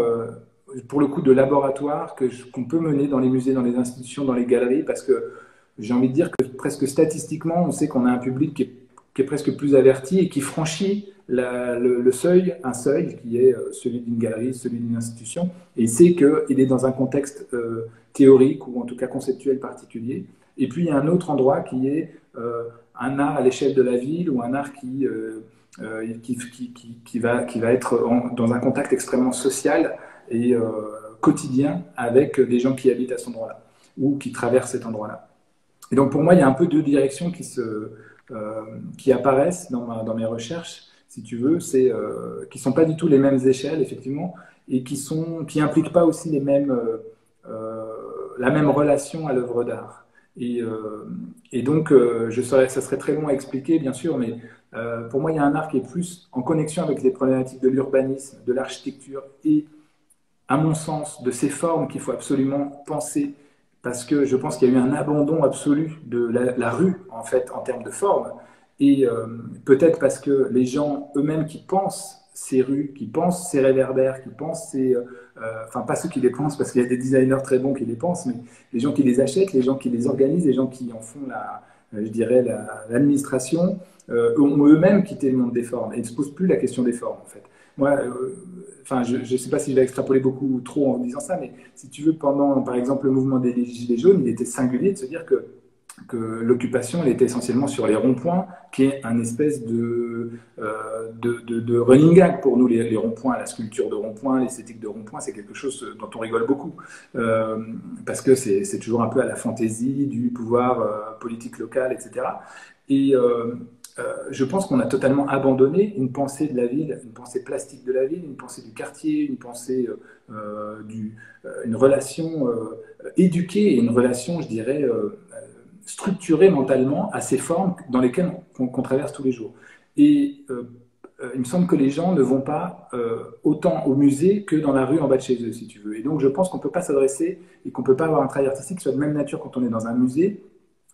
pour le coup, de laboratoire qu'on peut mener dans les musées, dans les institutions, dans les galeries, parce que j'ai envie de dire que presque statistiquement, on sait qu'on a un public qui est presque plus averti et qui franchit le seuil, un seuil qui est celui d'une galerie, celui d'une institution, et il sait qu'il est dans un contexte théorique ou en tout cas conceptuel particulier. Et puis il y a un autre endroit qui est un art à l'échelle de la ville ou un art qui va être dans un contact extrêmement social et quotidien avec des gens qui habitent à cet endroit-là ou qui traversent cet endroit-là. Et donc pour moi, il y a un peu deux directions qui apparaissent dans mes recherches, si tu veux, qui ne sont pas du tout les mêmes échelles, effectivement, et qui impliquent pas aussi la même relation à l'œuvre d'art. Et donc, ça serait très long à expliquer, bien sûr, mais pour moi, il y a un art qui est plus en connexion avec les problématiques de l'urbanisme, de l'architecture et, à mon sens, de ces formes qu'il faut absolument penser parce que je pense qu'il y a eu un abandon absolu de la rue, en fait, en termes de forme. Et peut-être parce que les gens eux-mêmes qui pensent ces rues, qui pensent ces réverbères, qui pensent enfin, pas ceux qui les pensent, parce qu'il y a des designers très bons qui les pensent, mais les gens qui les achètent, les gens qui les organisent, les gens qui en font, je dirais, l'administration, ont eux-mêmes quitté le monde des formes et ne se posent plus la question des formes, en fait. Moi, enfin, je ne sais pas si je vais extrapoler beaucoup trop en disant ça, mais si tu veux, pendant, par exemple, le mouvement des Gilets jaunes, il était singulier de se dire que l'occupation, elle était essentiellement sur les ronds-points, qui est un espèce de running gag pour nous, les ronds-points, la sculpture de ronds-points, l'esthétique de ronds-points, c'est quelque chose dont on rigole beaucoup, parce que c'est toujours un peu à la fantaisie du pouvoir politique local, etc. Et je pense qu'on a totalement abandonné une pensée de la ville, une pensée plastique de la ville, une pensée du quartier, une pensée une relation éduquée et une relation, je dirais, structurée mentalement à ces formes dans lesquelles qu'on traverse tous les jours. Et il me semble que les gens ne vont pas autant au musée que dans la rue en bas de chez eux, si tu veux. Et donc je pense qu'on ne peut pas s'adresser et qu'on ne peut pas avoir un travail artistique qui soit de même nature quand on est dans un musée,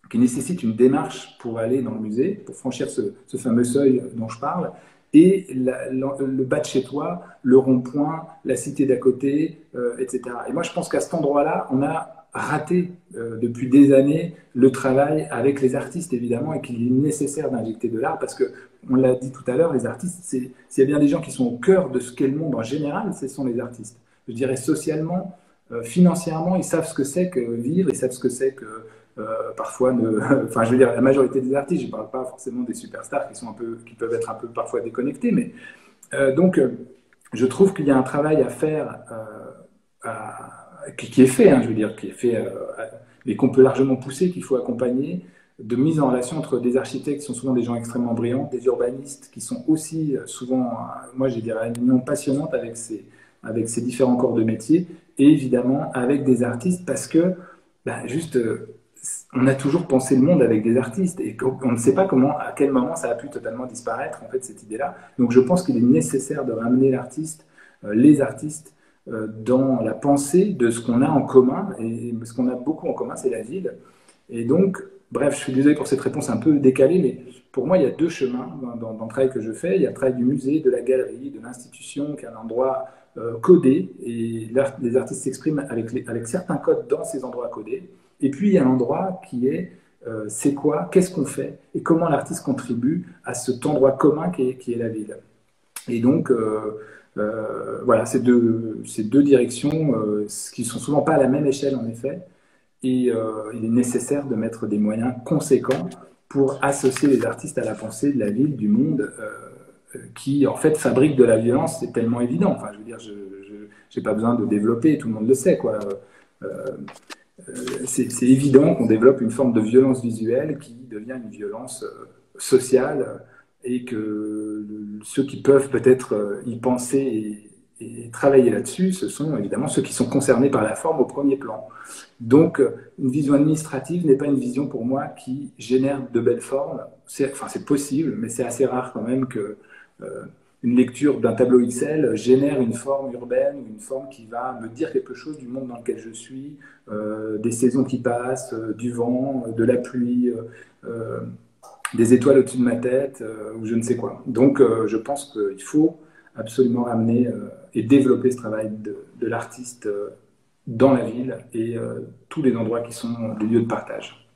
qui nécessite une démarche pour aller dans le musée, pour franchir ce fameux seuil dont je parle, et le bas de chez toi, le rond-point, la cité d'à côté, etc. Et moi, je pense qu'à cet endroit-là, on a raté depuis des années le travail avec les artistes, évidemment, et qu'il est nécessaire d'injecter de l'art, parce que, on l'a dit tout à l'heure, les artistes, s'il y a bien des gens qui sont au cœur de ce qu'est le monde en général, ce sont les artistes. Je dirais socialement, financièrement, ils savent ce que c'est que vivre, ils savent ce que c'est que parfois, enfin, je veux dire, la majorité des artistes, je ne parle pas forcément des superstars qui peuvent être un peu parfois déconnectés, mais donc, je trouve qu'il y a un travail à faire qui est fait, hein, je veux dire, qui est fait, mais qu'on peut largement pousser, qu'il faut accompagner, de mise en relation entre des architectes qui sont souvent des gens extrêmement brillants, des urbanistes qui sont aussi souvent, moi, j'ai des réunions passionnantes avec ces différents corps de métier, et évidemment avec des artistes, parce que juste, on a toujours pensé le monde avec des artistes et on ne sait pas à quel moment ça a pu totalement disparaître, en fait, cette idée-là. Donc je pense qu'il est nécessaire de ramener les artistes, dans la pensée de ce qu'on a en commun. Et ce qu'on a beaucoup en commun, c'est la ville. Et donc, bref, je suis désolé pour cette réponse un peu décalée, mais pour moi, il y a deux chemins dans le travail que je fais. Il y a le travail du musée, de la galerie, de l'institution, qui est un endroit codé, et les artistes s'expriment avec certains codes dans ces endroits codés. Et puis, il y a un endroit qui est c'est quoi, qu'est-ce qu'on fait, et comment l'artiste contribue à cet endroit commun qui est la ville. Et donc, voilà, ces deux directions qui sont souvent pas à la même échelle, en effet. Et il est nécessaire de mettre des moyens conséquents pour associer les artistes à la pensée de la ville, du monde, qui en fait fabrique de la violence. C'est tellement évident. Enfin, je veux dire, je n'ai pas besoin de développer, tout le monde le sait, quoi. C'est évident qu'on développe une forme de violence visuelle qui devient une violence sociale, et que ceux qui peuvent peut-être y penser et travailler là-dessus, ce sont évidemment ceux qui sont concernés par la forme au premier plan. Donc, une vision administrative n'est pas une vision pour moi qui génère de belles formes. Enfin, c'est possible, mais c'est assez rare quand même que une lecture d'un tableau Excel génère une forme urbaine, ou une forme qui va me dire quelque chose du monde dans lequel je suis, des saisons qui passent, du vent, de la pluie, des étoiles au-dessus de ma tête, ou je ne sais quoi. Donc, je pense qu'il faut absolument ramener et développer ce travail de l'artiste dans la ville, et tous les endroits qui sont des lieux de partage.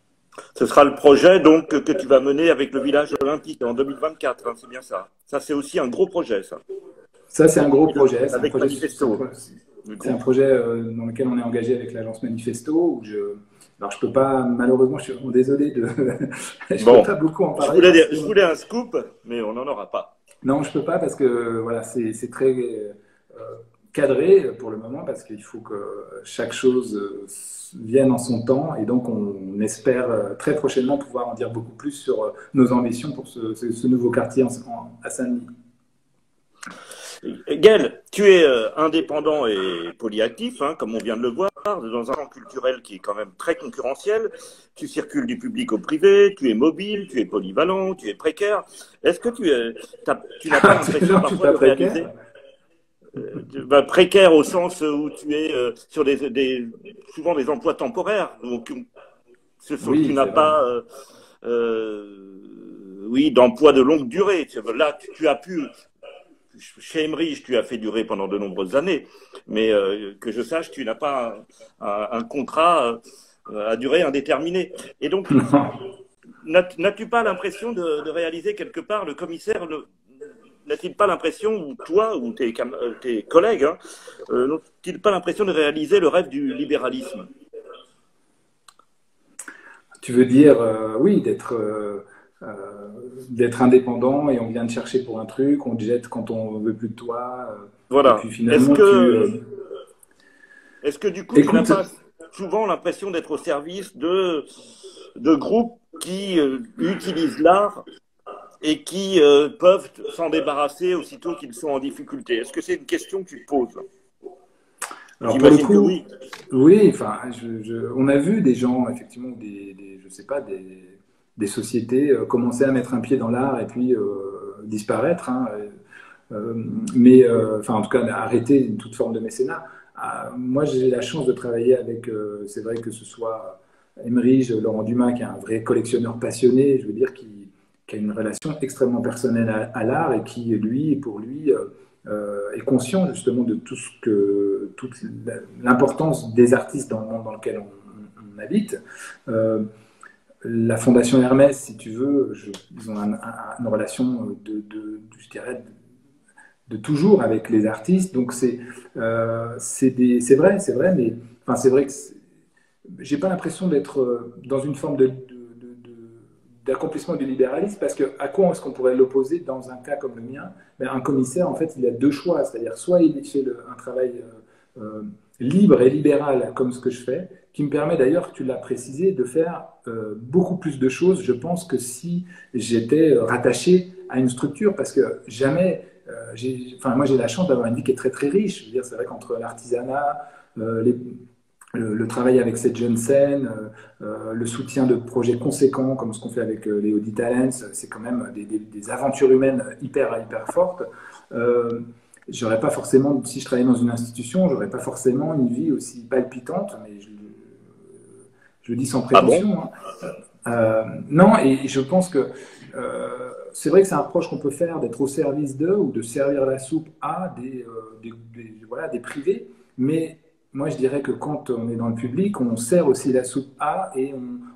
Ce sera le projet donc que tu vas mener avec le village olympique en 2024, hein, c'est bien ça. Ça, c'est aussi un gros projet, ça. Ça, c'est un gros projet. Avec Manifesto. C'est un projet dans lequel on est engagé avec l'agence Manifesto. Alors, je peux pas, malheureusement, je suis désolé de. Je peux pas beaucoup en parler. Je voulais un scoop, mais on n'en aura pas. Non, je peux pas parce que voilà, c'est très cadré pour le moment, parce qu'il faut que chaque chose vienne en son temps, et donc on espère très prochainement pouvoir en dire beaucoup plus sur nos ambitions pour ce nouveau quartier à Saint-Denis. Gaël, tu es indépendant et polyactif, hein, comme on vient de le voir, dans un champ culturel qui est quand même très concurrentiel. Tu circules du public au privé, tu es mobile, tu es polyvalent, tu es précaire. Est-ce que tu n'as pas l'impression parfois de réaliser précaire au sens où tu es sur souvent des emplois temporaires, donc tu n'as pas d'emploi de longue durée. Là, tu as pu, chez Emerich, tu as fait durer pendant de nombreuses années, mais que je sache, tu n'as pas un contrat à durée indéterminée. Et donc, n'as-tu pas l'impression de réaliser quelque part, le commissaire n'a-t-il pas l'impression, ou toi, ou tes collègues, hein, n'ont-ils pas l'impression de réaliser le rêve du libéralisme? Tu veux dire, oui, d'être indépendant, et on vient te chercher pour un truc, on te jette quand on veut plus de toi. Voilà. Et puis finalement, est-ce que du coup, tu n'as pas souvent l'impression d'être au service de groupes qui utilisent l'art et qui peuvent s'en débarrasser aussitôt qu'ils sont en difficulté? Est-ce que c'est une question que tu te poses? Alors pour le coup, oui. Enfin, on a vu des gens, effectivement, je sais pas, des sociétés commencer à mettre un pied dans l'art et puis disparaître. Hein, en tout cas, arrêter toute forme de mécénat. Moi, j'ai la chance de travailler avec, c'est vrai que ce soit Emerich, Laurent Dumas, qui est un vrai collectionneur passionné, je veux dire, qui a une relation extrêmement personnelle à l'art, et qui, pour lui, est conscient justement de toute l'importance des artistes dans le monde dans lequel on habite. La Fondation Hermès, si tu veux, ils ont une relation je dirais, de toujours avec les artistes. Donc c'est vrai, mais enfin, c'est vrai que j'ai pas l'impression d'être dans une forme d'accomplissement du libéralisme, parce que à quoi est-ce qu'on pourrait l'opposer dans un cas comme le mien? Un commissaire, en fait, il a deux choix, c'est-à-dire soit il fait un travail libre et libéral comme ce que je fais, qui me permet d'ailleurs, tu l'as précisé, de faire beaucoup plus de choses, je pense, que si j'étais rattaché à une structure, parce que jamais, moi j'ai la chance d'avoir une vie qui est très très riche. Je veux dire, c'est vrai qu'entre l'artisanat, le travail avec cette jeune scène, le soutien de projets conséquents comme ce qu'on fait avec les Audi Talents, c'est quand même des aventures humaines hyper fortes. J'aurais pas forcément, si je travaillais dans une institution, j'aurais pas forcément une vie aussi palpitante, mais je le dis sans prétention. Ah bon? Non, et je pense que c'est vrai que c'est un approche qu'on peut faire d'être au service d'eux ou de servir la soupe à voilà, des privés, mais moi je dirais que quand on est dans le public, on sert aussi la soupe à et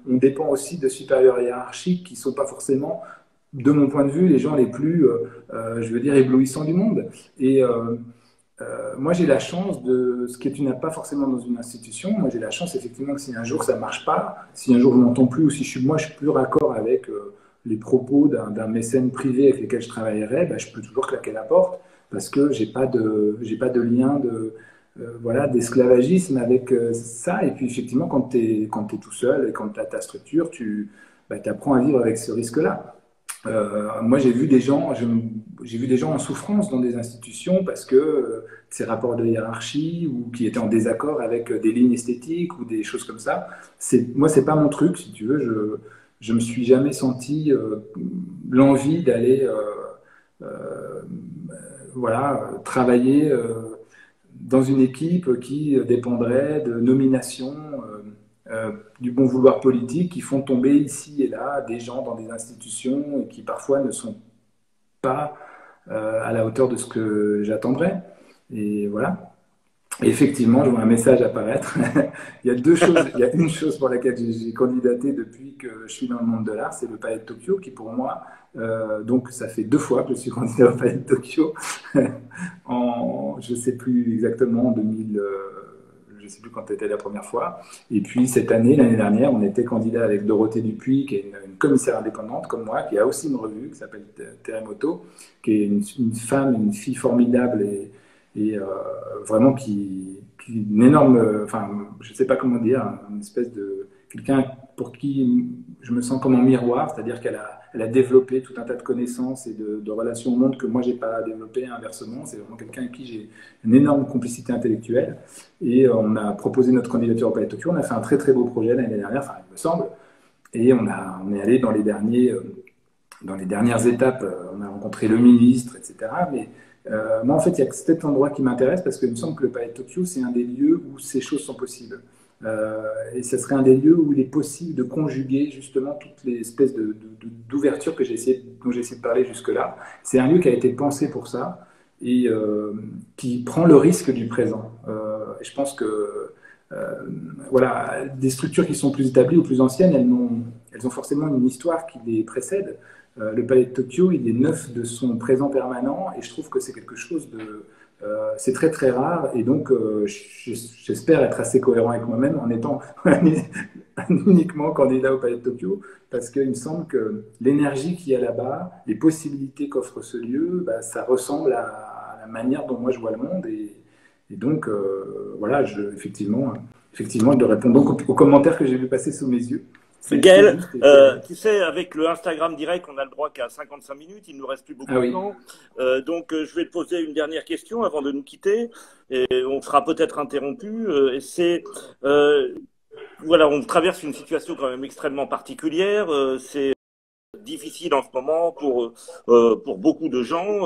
on dépend aussi de supérieurs hiérarchiques qui ne sont pas forcément, de mon point de vue, les gens les plus, je veux dire, éblouissants du monde. Et moi, j'ai la chance de ce que tu n'as pas forcément dans une institution. Moi, j'ai la chance, effectivement, que si un jour ça ne marche pas, si un jour je m'entends plus, ou si moi je suis plus raccord avec les propos d'un mécène privé avec lequel je travaillerais, ben, je peux toujours claquer la porte parce que j'ai pas de lien voilà, d'esclavagisme avec ça. Et puis, effectivement, quand tu es tout seul et quand tu as ta structure, tu apprends à vivre avec ce risque-là. Moi, j'ai vu des gens en souffrance dans des institutions parce que ces rapports de hiérarchie ou qui étaient en désaccord avec des lignes esthétiques ou des choses comme ça. Moi, c'est pas mon truc, si tu veux. Je me suis jamais senti l'envie d'aller, euh, voilà, travailler dans une équipe qui dépendrait de nominations. Du bon vouloir politique qui font tomber ici et là des gens dans des institutions et qui parfois ne sont pas à la hauteur de ce que j'attendrais. Et voilà. Et effectivement, je vois un message apparaître. Il y a deux choses. Il y a une chose pour laquelle j'ai candidaté depuis que je suis dans le monde de l'art, c'est le Palais de Tokyo, qui pour moi, donc ça fait 2 fois que je suis candidat au Palais de Tokyo, je ne sais plus exactement, en 2000, je ne sais plus quand c'était la première fois. Et puis cette année, l'année dernière, on était candidat avec Dorothée Dupuis, qui est une commissaire indépendante comme moi, qui a aussi une revue qui s'appelle Terremoto, qui est une femme, une fille formidable et vraiment qui une énorme, enfin, je ne sais pas comment dire, une espèce de quelqu'un pour qui je me sens comme en miroir, c'est-à-dire elle a développé tout un tas de connaissances et de relations au monde que moi, je n'ai pas développé inversement. C'est vraiment quelqu'un avec qui j'ai une énorme complicité intellectuelle. Et on a proposé notre candidature au Palais de Tokyo. On a fait un très, très beau projet l'année dernière, enfin, il me semble. Et on est allé dans dans les dernières étapes. On a rencontré le ministre, etc. Mais moi, en fait, il y a cet endroit qui m'intéresse parce qu'il me semble que le Palais de Tokyo, c'est un des lieux où ces choses sont possibles. Et ce serait un des lieux où il est possible de conjuguer justement toutes les espèces d'ouvertures dont j'ai essayé de parler jusque-là. C'est un lieu qui a été pensé pour ça et qui prend le risque du présent. Et je pense que voilà, des structures qui sont plus établies ou plus anciennes, elles ont forcément une histoire qui les précède. Le Palais de Tokyo, il est neuf de son présent permanent et je trouve que c'est quelque chose de... c'est très très rare et donc j'espère être assez cohérent avec moi-même en étant uniquement candidat au Palais de Tokyo parce qu'il me semble que l'énergie qu'il y a là-bas, les possibilités qu'offre ce lieu, bah, ça ressemble à la manière dont moi je vois le monde et donc voilà, effectivement, je réponds donc aux commentaires que j'ai vu passer sous mes yeux. Gaël, tu sais, avec le Instagram direct, on a le droit qu'à 55 minutes, il ne nous reste plus beaucoup de temps. Donc, je vais te poser une dernière question avant de nous quitter. Et on sera peut-être interrompu. Voilà, on traverse une situation quand même extrêmement particulière. C'est difficile en ce moment pour beaucoup de gens.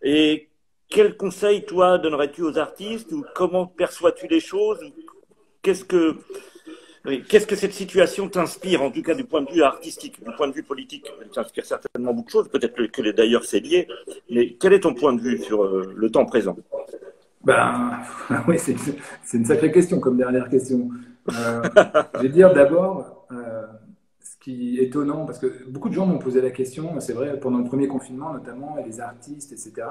Et quel conseil, toi, donnerais-tu aux artistes ou comment perçois-tu les choses? Qu'est-ce que cette situation t'inspire, en tout cas du point de vue artistique, du point de vue politique? Elle t'inspire certainement beaucoup de choses, peut-être que d'ailleurs c'est lié, mais quel est ton point de vue sur le temps présent? Ben, oui, c'est une sacrée question comme dernière question. Je vais dire d'abord, ce qui est étonnant, parce que beaucoup de gens m'ont posé la question, c'est vrai, pendant le premier confinement notamment, et les artistes, etc.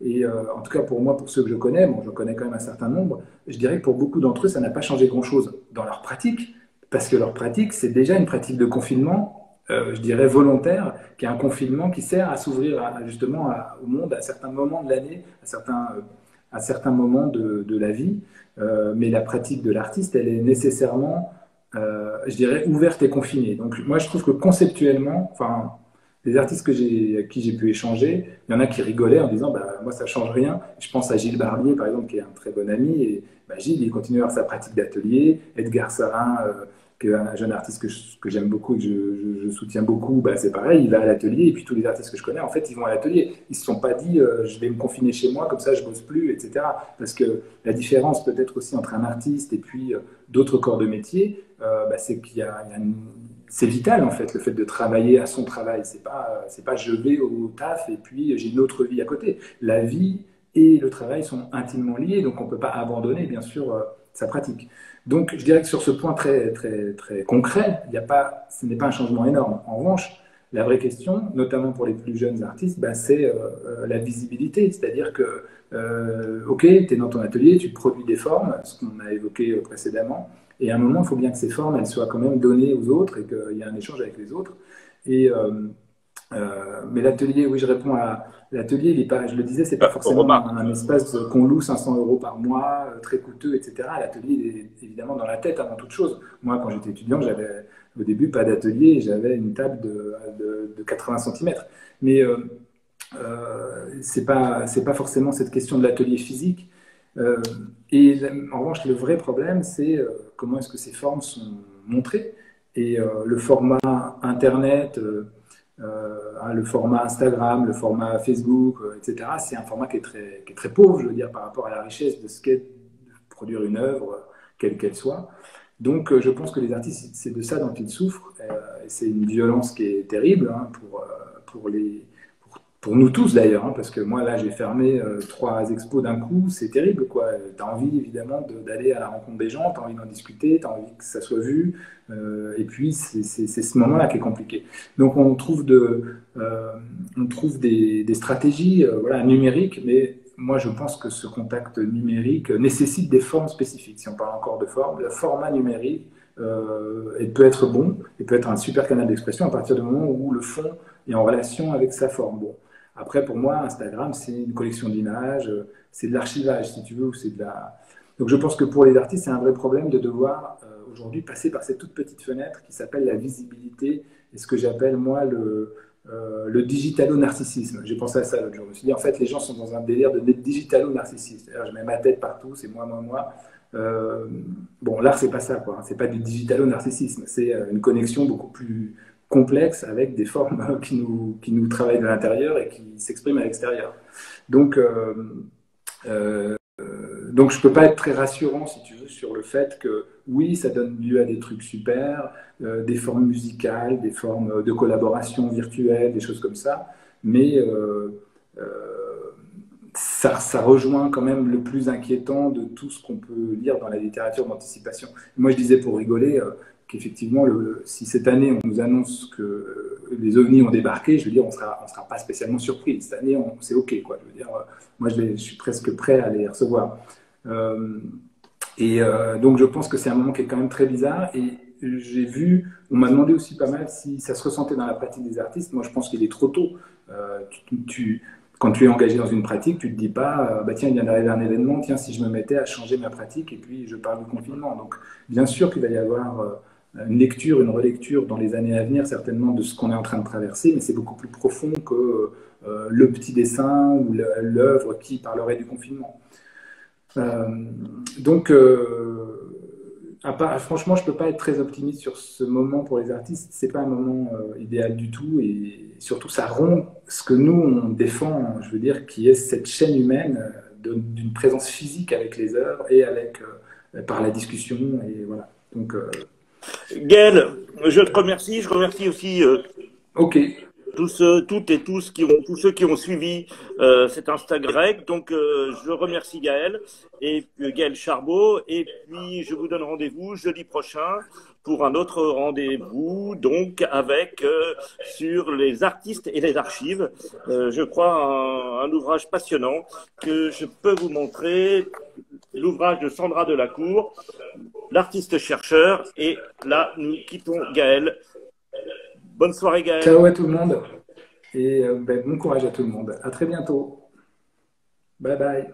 Et en tout cas pour moi, pour ceux que je connais, bon, je connais quand même un certain nombre, je dirais que pour beaucoup d'entre eux, ça n'a pas changé grand-chose dans leur pratique, parce que leur pratique, c'est déjà une pratique de confinement, je dirais volontaire, qui est un confinement qui sert à s'ouvrir justement au monde à certains moments de l'année, à certains moments de la vie. Mais la pratique de l'artiste, elle est nécessairement, je dirais, ouverte et confinée. Donc moi, je trouve que conceptuellement, enfin, les artistes avec qui j'ai pu échanger, il y en a qui rigolaient en disant, bah, moi, ça change rien. Je pense à Gilles Barbier, par exemple, qui est un très bon ami, et bah, Gilles, il continue à avoir sa pratique d'atelier. Edgar Sarin, qui est un jeune artiste que j'aime beaucoup et que je soutiens beaucoup, bah, c'est pareil, il va à l'atelier, et puis tous les artistes que je connais, en fait, ils vont à l'atelier. Ils ne se sont pas dit, je vais me confiner chez moi, comme ça, je ne bosse plus, etc. Parce que la différence peut-être aussi entre un artiste et puis d'autres corps de métier, bah, c'est qu'il y a c'est vital en fait, le fait de travailler à son travail. C'est pas je vais au taf et puis j'ai une autre vie à côté. La vie et le travail sont intimement liés, donc on ne peut pas abandonner bien sûr sa pratique. Donc je dirais que sur ce point très concret, ce n'est pas un changement énorme. En revanche, la vraie question, notamment pour les plus jeunes artistes, bah, c'est la visibilité. C'est-à-dire que, ok, tu es dans ton atelier, tu produis des formes, ce qu'on a évoqué précédemment, et à un moment, il faut bien que ces formes elles soient quand même données aux autres et qu'il y ait un échange avec les autres. Et, mais l'atelier, oui, je réponds à l'atelier, il est pas, je le disais, c'est pas forcément un espace qu'on loue 500 € par mois, très coûteux, etc. L'atelier, il est évidemment dans la tête avant toute chose. Moi, quand j'étais étudiant, j'avais au début pas d'atelier, j'avais une table de 80 cm. Mais c'est pas forcément cette question de l'atelier physique. Et en revanche, le vrai problème, c'est comment est-ce que ces formes sont montrées. Et le format Internet, le format Instagram, le format Facebook, etc., c'est un format qui est très pauvre, je veux dire, par rapport à la richesse de ce qu'est de produire une œuvre, quelle qu'elle soit. Donc, je pense que les artistes, c'est de ça dont ils souffrent. Et c'est une violence qui est terrible hein, pour nous tous d'ailleurs, hein, parce que moi, là, j'ai fermé 3 expos d'un coup, c'est terrible, quoi. Tu as envie, évidemment, d'aller à la rencontre des gens, tu as envie d'en discuter, tu as envie que ça soit vu, et puis c'est ce moment-là qui est compliqué. Donc, on trouve des stratégies voilà, numériques, mais moi, je pense que ce contact numérique nécessite des formes spécifiques. Si on parle encore de forme, le format numérique, il peut être bon, il peut être un super canal d'expression à partir du moment où le fond est en relation avec sa forme. Bon. Après, pour moi, Instagram, c'est une collection d'images, c'est de l'archivage, si tu veux, ou c'est de la... Donc, je pense que pour les artistes, c'est un vrai problème de devoir aujourd'hui passer par cette toute petite fenêtre qui s'appelle la visibilité et ce que j'appelle, moi, le digitalo-narcissisme. J'ai pensé à ça l'autre jour. Je me suis dit, en fait, les gens sont dans un délire de digitalo-narcissisme. C'est-à-dire, je mets ma tête partout, c'est moi, moi, moi. Bon, l'art, c'est pas ça, quoi. C'est pas du digitalo-narcissisme. C'est une connexion beaucoup plus complexe avec des formes qui nous travaillent de l'intérieur et qui s'expriment à l'extérieur. Donc, je peux pas être très rassurant, si tu veux, sur le fait que oui, ça donne lieu à des trucs super, des formes musicales, des formes de collaboration virtuelle, des choses comme ça, mais ça rejoint quand même le plus inquiétant de tout ce qu'on peut lire dans la littérature d'anticipation. Moi, je disais pour rigoler qu'effectivement, si cette année on nous annonce que les ovnis ont débarqué, je veux dire, on sera pas spécialement surpris. Cette année, c'est OK, quoi. Je veux dire, moi, je suis presque prêt à les recevoir. Donc, je pense que c'est un moment qui est quand même très bizarre. Et j'ai vu, on m'a demandé aussi pas mal si ça se ressentait dans la pratique des artistes. Moi, je pense qu'il est trop tôt. Quand tu es engagé dans une pratique, tu ne te dis pas, bah tiens, il vient d'arriver un événement, tiens, si je me mettais à changer ma pratique, et puis je parle du confinement. Donc, bien sûr qu'il va y avoir une lecture, une relecture dans les années à venir, certainement, de ce qu'on est en train de traverser, mais c'est beaucoup plus profond que le petit dessin ou l'œuvre qui parlerait du confinement. Franchement, je ne peux pas être très optimiste sur ce moment pour les artistes. Ce n'est pas un moment idéal du tout. Et surtout, ça rompt ce que nous, on défend, je veux dire, qui est cette chaîne humaine d'une présence physique avec les œuvres et par la discussion. Et voilà. Donc, Gaël, je te remercie. Je remercie aussi OK. tous ceux qui ont suivi cet Instagram. Donc, je remercie Gaël et Gaël Charbot. Et puis, je vous donne rendez-vous jeudi prochain pour un autre rendez-vous, donc avec sur les artistes et les archives. Je crois un ouvrage passionnant que je peux vous montrer. L'ouvrage de Sandra Delacour, l'artiste chercheur. Et là, nous quittons Gaël. Bonne soirée, Gaël. Ciao à tout le monde et bon courage à tout le monde. À très bientôt. Bye bye.